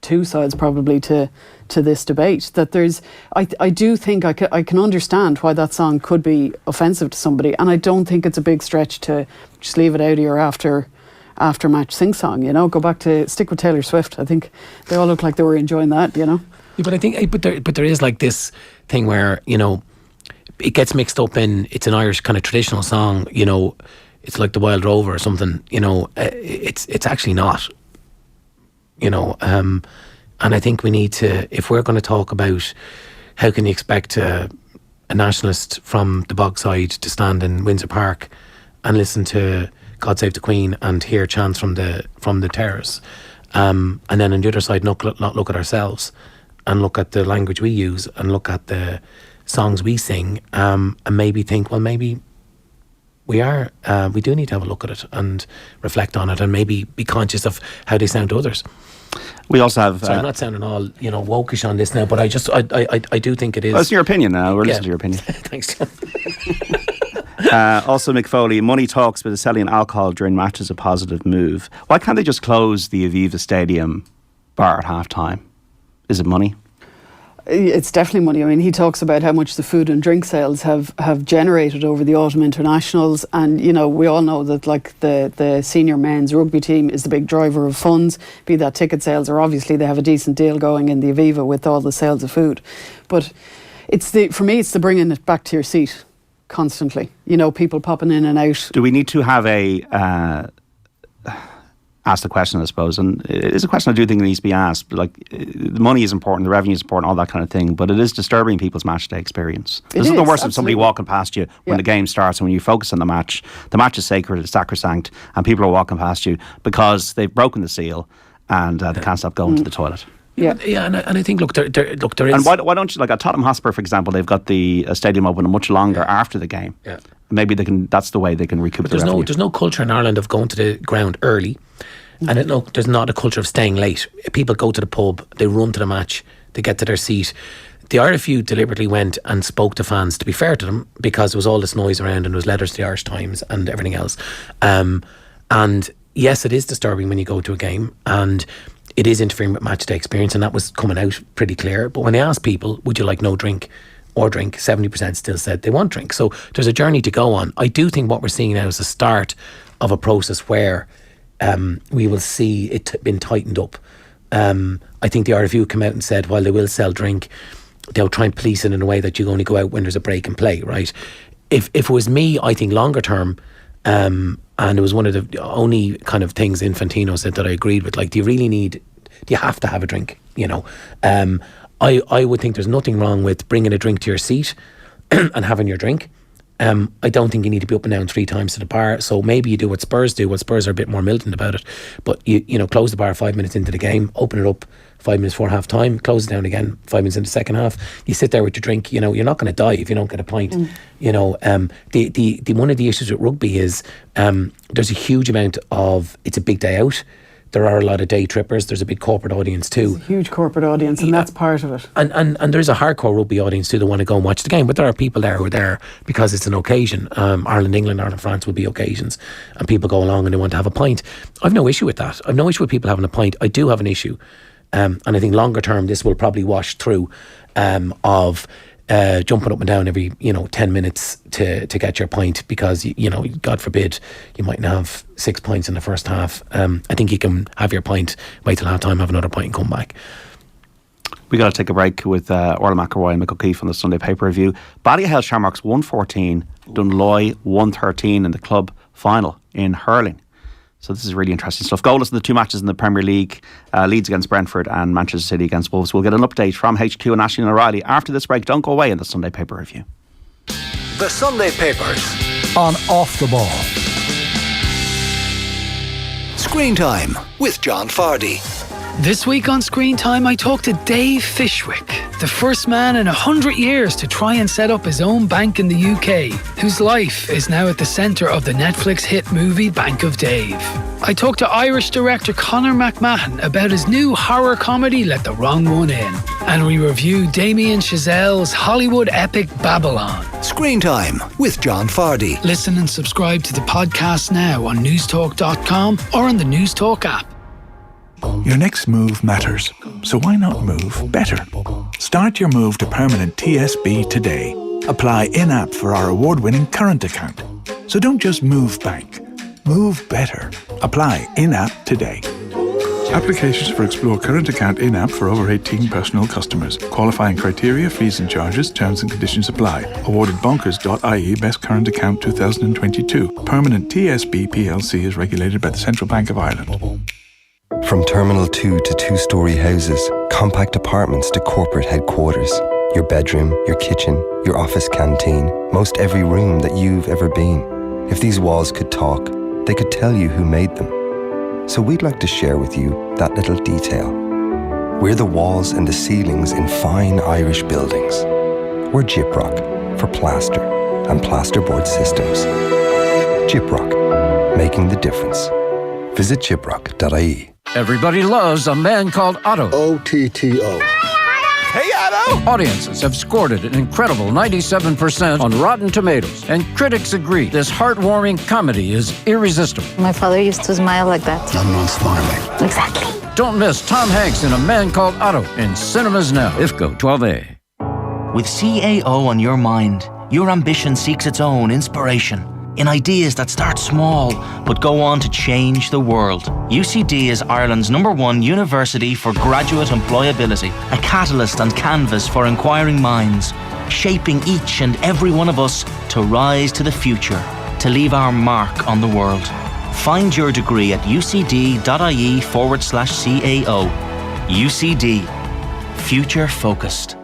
two sides probably to this debate. That I do think I can understand why that song could be offensive to somebody, and I don't think it's a big stretch to just leave it out of your after match sing song. Go back to stick with Taylor Swift. I think they all look like they were enjoying that. Yeah, but I think, but there is like this thing where it gets mixed up in, it's an Irish kind of traditional song, it's like the Wild Rover or something, it's actually not, and I think we need to, if we're going to talk about how can you expect a nationalist from the Bogside to stand in Windsor Park and listen to God Save the Queen and hear chants from the terrace, and then on the other side not look at ourselves and look at the language we use and look at the songs we sing, and maybe think, well, maybe we do need to have a look at it and reflect on it, and maybe be conscious of how they sound to others. We also have. I'm not sounding all wokish on this now, but I do think it is. Well, it's your opinion now. We're listening to your opinion. Thanks, John. Also, Mick Foley, money talks, but selling alcohol during match is a positive move. Why can't they just close the Aviva Stadium bar at half time? Is it money? It's definitely money. I mean, he talks about how much the food and drink sales have generated over the autumn internationals, and we all know that like the senior men's rugby team is the big driver of funds, be that ticket sales, or obviously they have a decent deal going in the Aviva with all the sales of food. But for me it's the bringing it back to your seat constantly. People popping in and out. Do we need to have ask the question, I suppose, and it is a question I do think needs to be asked. Like, the money is important, the revenue is important, all that kind of thing, but it is disturbing people's match day experience. There's nothing worse than somebody walking past you when the game starts, and when you focus on the match is sacred, it's sacrosanct, and people are walking past you because they've broken the seal and they can't stop going to the toilet. Yeah, and I think there is. And why don't you, like at Tottenham Hotspur, for example, they've got the stadium open much longer after the game. Yeah, maybe they can. That's the way they can recoup. But there's no culture in Ireland of going to the ground early, and there's not a culture of staying late. People go to the pub, they run to the match, they get to their seat. The RFU deliberately went and spoke to fans, to be fair to them, because there was all this noise around and there was letters to the Irish Times and everything else. And yes, it is disturbing when you go to a game, and it is interfering with match day experience, and that was coming out pretty clear. But when they asked people, would you like no drink or drink, 70% still said they want drink. So there's a journey to go on. I do think what we're seeing now is the start of a process where we will see it being tightened up. I think the RFU come out and said while they will sell drink, they'll try and police it in a way that you only go out when there's a break and play, right? If it was me, I think longer term, and it was one of the only kind of things Infantino said that I agreed with, like, do you have to have a drink, I would think there's nothing wrong with bringing a drink to your seat and having your drink. I don't think you need to be up and down 3 times to the bar. So maybe you do what Spurs do. What Spurs are a bit more militant about it. But you close the bar 5 minutes into the game, open it up 5 minutes before half time, close it down again 5 minutes into the second half. You sit there with your drink. You're not going to die if you don't get a pint. The one of the issues with rugby is there's a huge amount of, it's a big day out. There are a lot of day trippers. There's a big corporate audience too. There's a huge corporate audience, and that's part of it. And there's a hardcore rugby audience too that want to go and watch the game. But there are people there who are there because it's an occasion. Ireland, England, Ireland, France will be occasions, and people go along and they want to have a pint. I've no issue with that. I've no issue with people having a pint. I do have an issue, and I think longer term this will probably wash through of jumping up and down every 10 minutes to get your pint, because God forbid you mightn't have 6 pints in the first half. I think you can have your pint, wait till half time, have another pint and come back. We got to take a break with Orla McElroy and Mick O'Keefe on the Sunday paper review. Ballyhale Shamrocks 114, Dunloy 113 in the club final in hurling. So this is really interesting stuff. Goalless in the 2 matches in the Premier League. Leeds against Brentford and Manchester City against Wolves. We'll get an update from HQ and Ashley and O'Reilly after this break. Don't go away in the Sunday Paper Review. The Sunday Papers on Off the Ball. Screen Time with John Fardy. This week on Screen Time, I talked to Dave Fishwick, the first man in 100 years to try and set up his own bank in the UK, whose life is now at the centre of the Netflix hit movie Bank of Dave. I talked to Irish director Conor McMahon about his new horror comedy Let the Wrong One In. And we review Damien Chazelle's Hollywood epic Babylon. Screen Time with John Fardy. Listen and subscribe to the podcast now on newstalk.com or on the Newstalk app. Your next move matters, so why not move better? Start your move to permanent TSB today. Apply in-app for our award-winning current account. So don't just move bank, move better. Apply in-app today. Applications for Explore Current Account in-app for over 18 personal customers. Qualifying criteria, fees and charges, terms and conditions apply. Awarded bonkers.ie Best Current Account 2022. Permanent TSB PLC is regulated by the Central Bank of Ireland. From Terminal 2 to 2-storey houses, compact apartments to corporate headquarters, your bedroom, your kitchen, your office canteen, most every room that you've ever been. If these walls could talk, they could tell you who made them. So we'd like to share with you that little detail. We're the walls and the ceilings in fine Irish buildings. We're Gyprock for plaster and plasterboard systems. Gyprock, making the difference. Visit gyprock.ie. Everybody loves A Man Called Otto. OTTO. Hey, Otto! Audiences have scored it an incredible 97% on Rotten Tomatoes, and critics agree this heartwarming comedy is irresistible. My father used to smile like that. I'm not smiling. Exactly. Don't miss Tom Hanks in A Man Called Otto in cinemas now. IFCO 12A. With CAO on your mind, your ambition seeks its own inspiration in ideas that start small but go on to change the world. UCD is Ireland's #1 university for graduate employability, a catalyst and canvas for inquiring minds, shaping each and every one of us to rise to the future, to leave our mark on the world. Find your degree at ucd.ie/CAO. UCD. Future focused.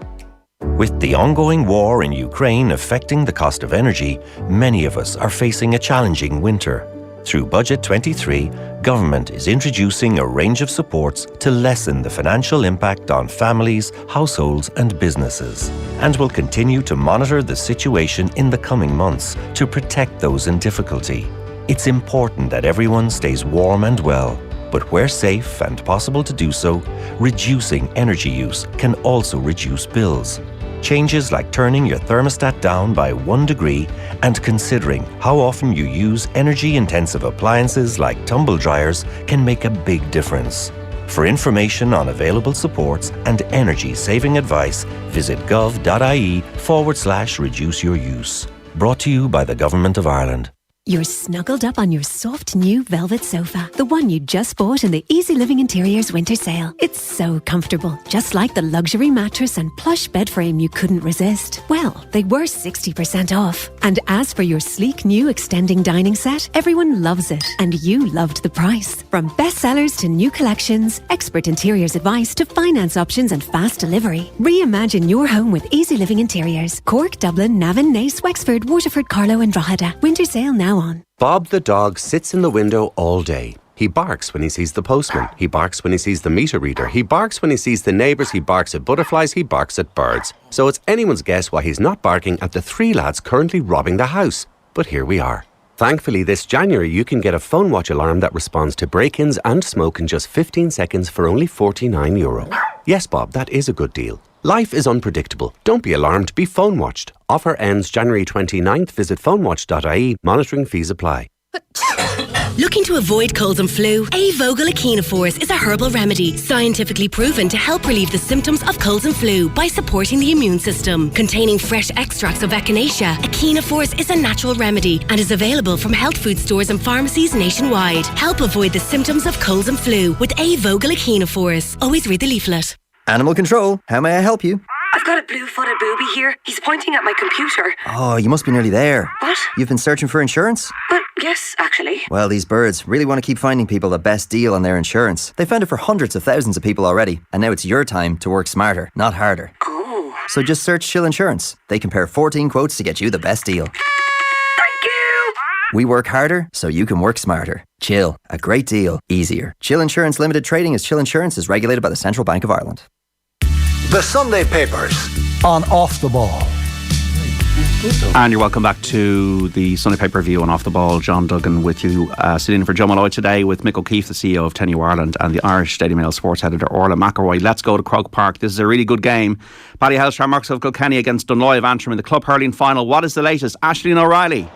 With the ongoing war in Ukraine affecting the cost of energy, many of us are facing a challenging winter. Through Budget 23, government is introducing a range of supports to lessen the financial impact on families, households and businesses, and will continue to monitor the situation in the coming months to protect those in difficulty. It's important that everyone stays warm and well, but where safe and possible to do so, reducing energy use can also reduce bills. Changes like turning your thermostat down by 1 degree and considering how often you use energy-intensive appliances like tumble dryers can make a big difference. For information on available supports and energy-saving advice, visit gov.ie/reduce your use. Brought to you by the Government of Ireland. You're snuggled up on your soft new velvet sofa, the one you just bought in the Easy Living Interiors winter sale. It's so comfortable, just like the luxury mattress and plush bed frame you couldn't resist. Well, they were 60% off. And as for your sleek new extending dining set, everyone loves it, and you loved the price. From bestsellers to new collections, expert interiors advice to finance options and fast delivery. Reimagine your home with Easy Living Interiors. Cork, Dublin, Navan, Naas, Wexford, Waterford, Carlow and Drogheda. Winter sale now on. Bob the dog sits in the window all day. He barks when he sees the postman. He barks when he sees the meter reader. He barks when he sees the neighbours. He barks at butterflies. He barks at birds. So it's anyone's guess why he's not barking at the 3 lads currently robbing the house. But here we are. Thankfully, this January you can get a phone watch alarm that responds to break-ins and smoke in just 15 seconds for only €49. Yes, Bob, that is a good deal. Life is unpredictable. Don't be alarmed, be phone watched. Offer ends January 29th. Visit phonewatch.ie. Monitoring fees apply. Looking to avoid colds and flu? A-Vogel Echinophores is a herbal remedy scientifically proven to help relieve the symptoms of colds and flu by supporting the immune system. Containing fresh extracts of Echinacea, Echinophores is a natural remedy and is available from health food stores and pharmacies nationwide. Help avoid the symptoms of colds and flu with A-Vogel Echinophores. Always read the leaflet. Animal Control, how may I help you? I've got a blue-footed booby here. He's pointing at my computer. Oh, you must be nearly there. What? You've been searching for insurance? But Yes, actually. Well, these birds really want to keep finding people the best deal on their insurance. They found it for hundreds of thousands of people already, and now it's your time to work smarter, not harder. Oh. So just search Chill Insurance. They compare 14 quotes to get you the best deal. Thank you! We work harder so you can work smarter. Chill, a great deal, easier. Chill Insurance Limited Trading as Chill Insurance is regulated by the Central Bank of Ireland. The Sunday Papers on Off the Ball. And you're welcome back to the Sunday Paper Review on Off the Ball. John Duggan with you, sitting in for Joe Malloy today with Mick O'Keefe, the CEO of Tenny Ireland, and the Irish Daily Mail sports editor Orla McElroy. Let's go to Croke Park. This is a really good game. Ballyhale Shamrocks of Kilkenny against Dunloy of Antrim in the club hurling final. What is the latest? Aisling O'Reilly.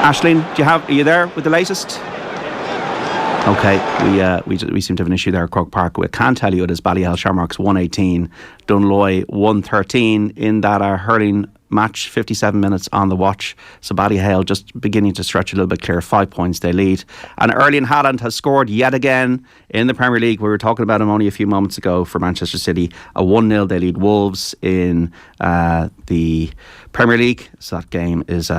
Aisling, are you there with the latest? Okay, we seem to have an issue there at Croke Park. We can tell you it is Ballyhale Shamrocks 118, Dunloy 113 in that hurling match, 57 minutes on the watch. So Ballyhale just beginning to stretch a little bit clear, 5 points they lead. And Erling Haaland has scored yet again in the Premier League. We were talking about him only a few moments ago for Manchester City. A 1-0 they lead Wolves in the Premier League. So that game is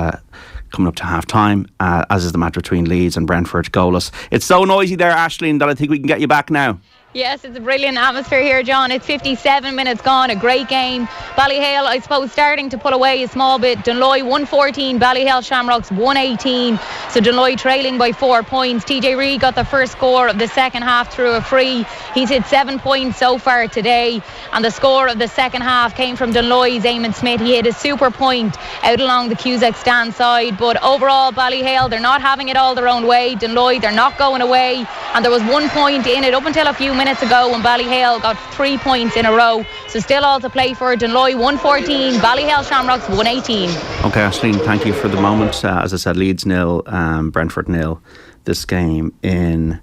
coming up to half time, as is the match between Leeds and Brentford, goalless. It's so noisy there, Aisling, that I think we can get you back now. Yes, it's a brilliant atmosphere here, John. It's 57 minutes gone, a great game. Ballyhale, I suppose, starting to pull away a small bit. Dunloy 114, Ballyhale Shamrocks 118. So Dunloy trailing by 4 points. TJ Reid got the first score of the second half through a free. He's hit 7 points so far today. And the score of the second half came from Dunloy's Eamon Smith. He hit a super point out along the Cusack stand side. But overall, Ballyhale, they're not having it all their own way. Dunloy, they're not going away. And there was 1 point in it up until a few minutes ago when Ballyhale got 3 points in a row. So still all to play for. Dunloy 114, Ballyhale Shamrocks 118. Okay, Aisling, thank you for the moment. As I said, Leeds 0, Brentford 0. This game in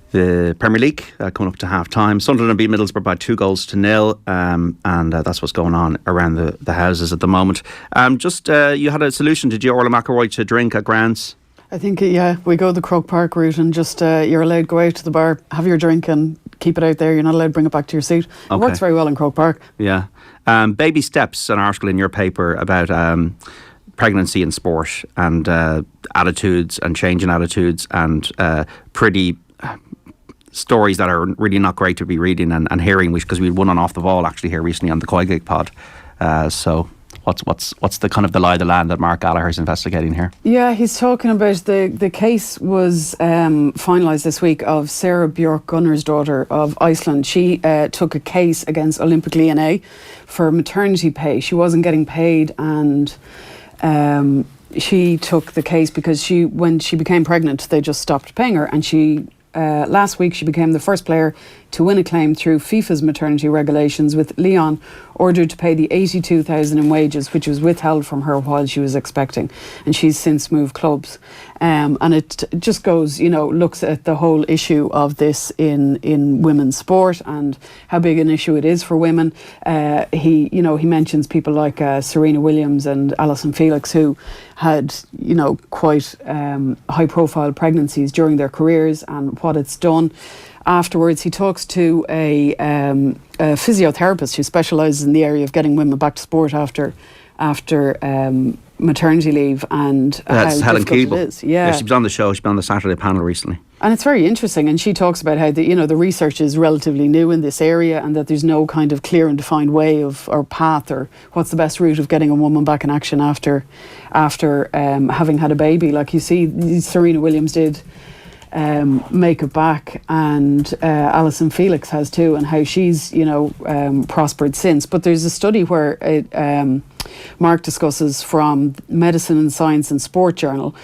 the Premier League coming up to half time. Sunderland beat Middlesbrough by 2-0, and that's what's going on around the houses at the moment. You had a solution, did you, Orla McElroy, to drink at Grants? I think, we go the Croke Park route and just you're allowed to go out to the bar, have your drink and keep it out there. You're not allowed to bring it back to your seat. It works very well in Croke Park. Yeah. Baby Steps, an article in your paper about pregnancy in sport and attitudes and changing attitudes and pretty stories that are really not great to be reading and hearing, because we had one on Off the Ball actually here recently on the Koi Gig pod. So what's the kind of the lie of the land that Mark Gallagher's investigating here? Yeah, he's talking about the case was finalised this week of Sarah Björk Gunnar's daughter of Iceland. She took a case against Olympic Lyonnais for maternity pay. She wasn't getting paid, and she took the case because when she became pregnant, they just stopped paying her, and she last week she became the first player to win a claim through FIFA's maternity regulations, with Lyon ordered to pay the $82,000 in wages, which was withheld from her while she was expecting. And she's since moved clubs. And it just goes, looks at the whole issue of this in women's sport and how big an issue it is for women. He mentions people like Serena Williams and Alison Felix, who had, quite high profile pregnancies during their careers and what it's done. Afterwards, he talks to a physiotherapist who specialises in the area of getting women back to sport after maternity leave, and that's how Helen difficult Keeble. It is. Yeah, she was on the show. She's been on the Saturday panel recently, and it's very interesting. And she talks about how the research is relatively new in this area, and that there's no kind of clear and defined way or path or what's the best route of getting a woman back in action after having had a baby. Like you see, Serena Williams did make it back, and Alison Felix has too, and how she's prospered since. But there's a study where Mark discusses from Medicine and Science and Sport Journal,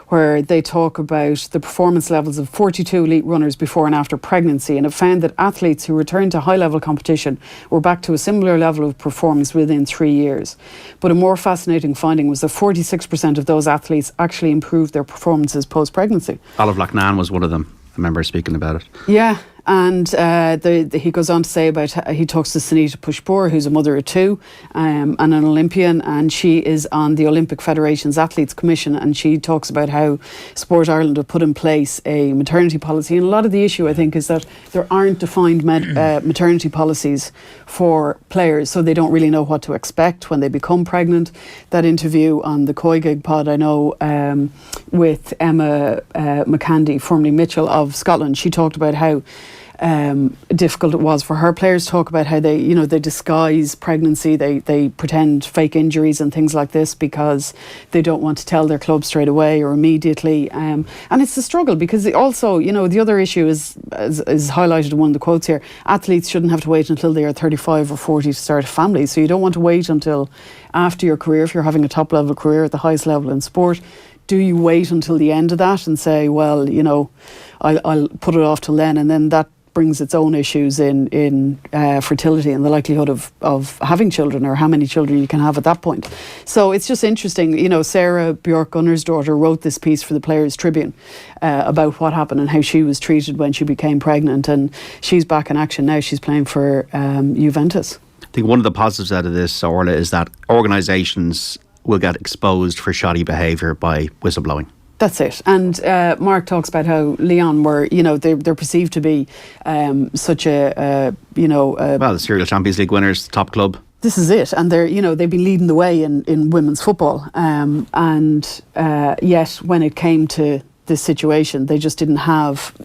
where they talk about the performance levels of 42 elite runners before and after pregnancy, and it found that athletes who returned to high-level competition were back to a similar level of performance within 3 years. But a more fascinating finding was that 46% of those athletes actually improved their performances post-pregnancy. Olive Loughnane was one of them. I remember speaking about it. Yeah, And he goes on to say about, he talks to Sunita Pushpur, who's a mother of two and an Olympian, and she is on the Olympic Federation's Athletes Commission, and she talks about how Sport Ireland have put in place a maternity policy. And a lot of the issue, I think, is that there aren't defined maternity policies for players, so they don't really know what to expect when they become pregnant. That interview on the Koi Gig pod, I know, with Emma McCandy, formerly Mitchell of Scotland, she talked about how difficult it was for her players, talk about how they disguise pregnancy, they pretend fake injuries and things like this because they don't want to tell their club straight away or immediately, and it's a struggle because also, the other issue is highlighted in one of the quotes here: athletes shouldn't have to wait until they are 35 or 40 to start a family, so you don't want to wait until after your career. If you're having a top level career at the highest level in sport, do you wait until the end of that and say, well, I'll put it off till then, and then that brings its own issues in fertility and the likelihood of having children, or how many children you can have at that point. So it's just interesting. Sarah Bjork Gunner's daughter wrote this piece for the Players Tribune about what happened and how she was treated when she became pregnant, and she's back in action now. She's playing for Juventus. I think one of the positives out of this, Orla, is that organisations will get exposed for shoddy behaviour by whistleblowing. That's it. And Mark talks about how Lyon were, they're perceived to be such a, well, the serial Champions League winners, top club. This is it. And they're, they've been leading the way in women's football. And yet when it came to this situation, they just didn't have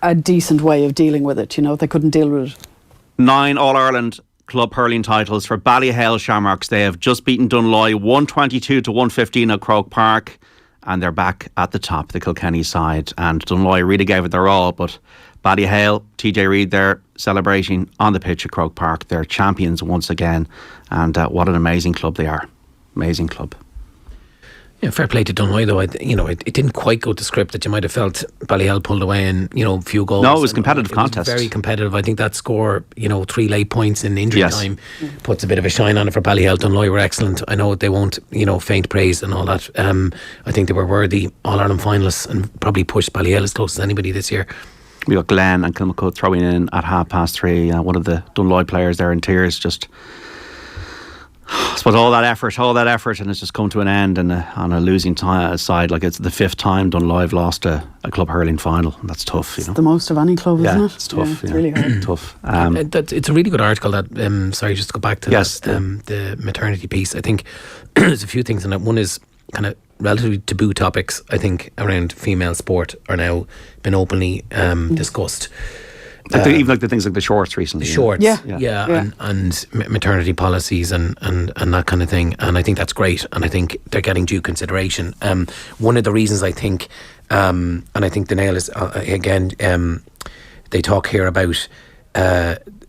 a decent way of dealing with it. They couldn't deal with it. 9 All-Ireland club hurling titles for Ballyhale Shamrocks. They have just beaten Dunloy 122-115 at Croke Park. And they're back at the top, the Kilkenny side. And Dunloy really gave it their all, but Ballyhale, TJ Reid there celebrating on the pitch at Croke Park. They're champions once again. And what an amazing club they are. Amazing club. Yeah, fair play to Dunloy though. It didn't quite go to script that you might have felt Ballyhale pulled away and, a few goals. No, it was a competitive contest. Very competitive. I think that score, 3 late points in injury time puts a bit of a shine on it for Ballyhale. Dunloy were excellent. I know they won't, faint praise and all that. I think they were worthy All-Ireland finalists and probably pushed Ballyhale as close as anybody this year. We got Glenn and Kilmacud throwing in at 3:30. One of the Dunloy players there in tears, just... I suppose all that effort, and it's just come to an end and on a losing side. Like, it's the 5th time Dunloy have lost a club hurling final, and that's tough. It's the most of any club, isn't it? It's tough. It's really hard. Tough. It's a really good article. That sorry, just to go back to the maternity piece. I think there's a few things in that. One is kind of relatively taboo topics. I think around female sport are now been openly discussed. Even the things like the shorts recently. The shorts, and maternity policies and that kind of thing. And I think that's great. And I think they're getting due consideration. One of the reasons I think, and I think the nail is, they talk here about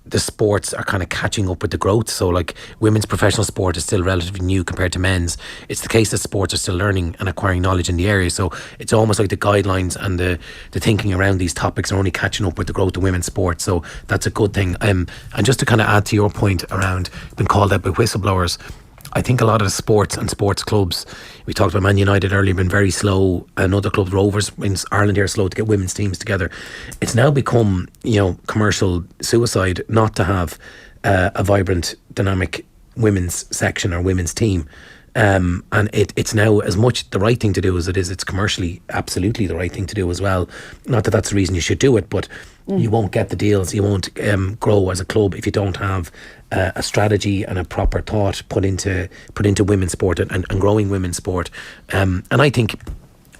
the sports are kind of catching up with the growth. So like women's professional sport is still relatively new compared to men's. It's the case that sports are still learning and acquiring knowledge in the area. So it's almost like the guidelines and the thinking around these topics are only catching up with the growth of women's sport. So that's a good thing. And just to kind of add to your point around being called out by whistleblowers, I think a lot of the sports and sports clubs, we talked about Man United earlier, been very slow, and other clubs, Rovers in Ireland here, are slow to get women's teams together. It's now become, commercial suicide not to have a vibrant, dynamic women's section or women's team. And it's now as much the right thing to do as it is. It's commercially absolutely the right thing to do as well. Not that that's the reason you should do it, but you won't get the deals, you won't grow as a club if you don't have a strategy and a proper thought put into women's sport and growing women's sport. And I think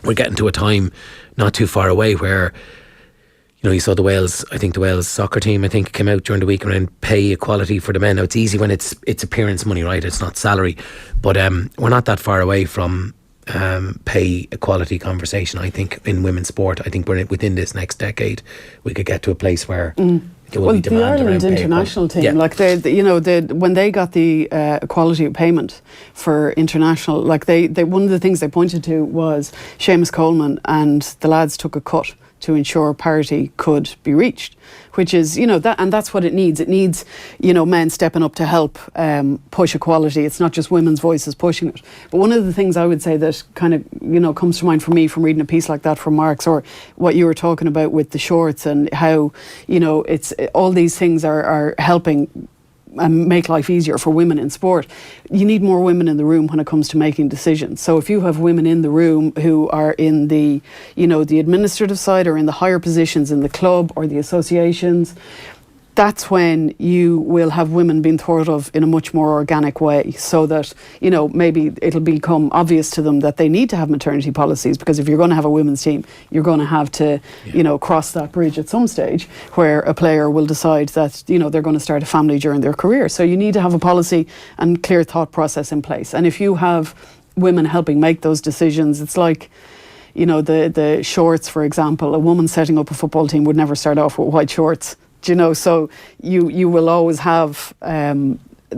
we're getting to a time not too far away where, you saw the Wales soccer team, I think, came out during the week around pay equality for the men. Now, it's easy when it's appearance money, right? It's not salary. But we're not that far away from pay equality conversation, I think, in women's sport. I think we're within this next decade, we could get to a place where there will be demand the Ireland around international team, like when they got the equality of payment for international, like they one of the things they pointed to was Seamus Coleman and the lads took a cut to ensure parity could be reached, which is, that, and that's what it needs. It needs, men stepping up to help push equality. It's not just women's voices pushing it. But one of the things I would say that kind of, comes to mind for me from reading a piece like that from Mark's, or what you were talking about with the shorts and how, it's all these things are helping and make life easier for women in sport. You need more women in the room when it comes to making decisions. So if you have women in the room who are in the, the administrative side or in the higher positions in the club or the associations, that's when you will have women being thought of in a much more organic way, so that, maybe it'll become obvious to them that they need to have maternity policies, because if you're going to have a women's team, you're going to have to, cross that bridge at some stage where a player will decide that, they're going to start a family during their career. So you need to have a policy and clear thought process in place. And if you have women helping make those decisions, it's like, the shorts, for example. A woman setting up a football team would never start off with white shorts. So you will always have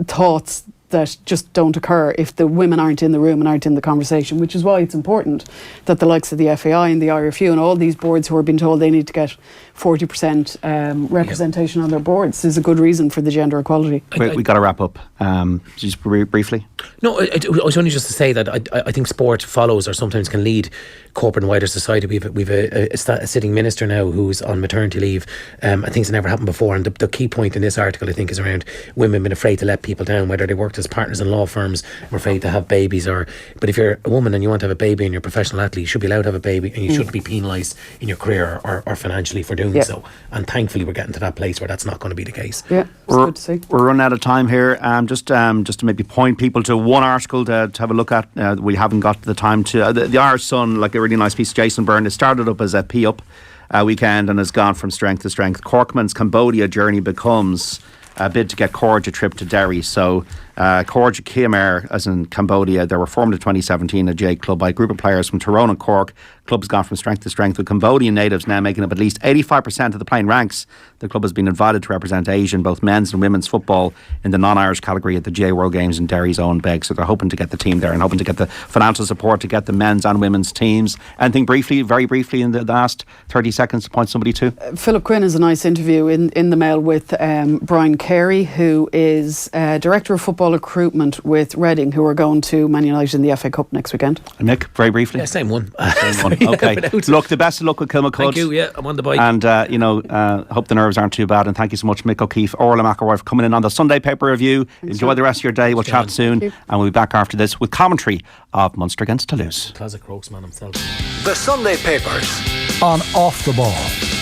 thoughts that just don't occur if the women aren't in the room and aren't in the conversation, which is why it's important that the likes of the FAI and the IRFU and all these boards who are being told they need to get 40% representation on their boards is a good reason for the gender equality. We got to wrap up. Just briefly. No, I was only just to say that I think sport follows or sometimes can lead corporate and wider society. We've a sitting minister now who's on maternity leave. I think it's never happened before, and the key point in this article I think is around women being afraid to let people down, whether they worked as partners in law firms or afraid to have babies, but if you're a woman and you want to have a baby and you're a professional athlete, you should be allowed to have a baby, and you shouldn't be penalised in your career or financially for doing so. And thankfully we're getting to that place where that's not going to be the case. Yeah, it's good to see. We're running out of time here. Just to maybe point people to one article to have a look at. We haven't got the time to. The Irish Sun, like a really nice piece of Jason Byrne. It started up as a P-up weekend and has gone from strength to strength. Corkman's Cambodia journey becomes a bid to get Corge a trip to Derry. So Corge Khmer, as in Cambodia, they were formed in 2017, a GA club by a group of players from Tyrone and Cork. Club's gone from strength to strength, with Cambodian natives now making up at least 85% of the playing ranks. The club has been invited to represent Asia in both men's and women's football in the non-Irish category at the GA World Games in Derry's own Beg. So they're hoping to get the team there and hoping to get the financial support to get the men's and women's teams. Anything briefly, very briefly, in the last 30 seconds to point somebody to? Philip Quinn has a nice interview in the Mail with Brian Carey, who is Director of Football Recruitment with Reading, who are going to Man United in the FA Cup next weekend. And Mick, very briefly. Yeah, same one. Okay. Look, the best of luck with Kilmacud. Thank you. Yeah, I'm on the bike. And hope the nerves aren't too bad. And thank you so much, Mick O'Keefe, Orla McElroy, for coming in on the Sunday paper review. Enjoy the rest of your day. We'll chat soon, and we'll be back after this with commentary of Munster against Toulouse. Classic Crokes man himself. The Sunday papers on Off the Ball.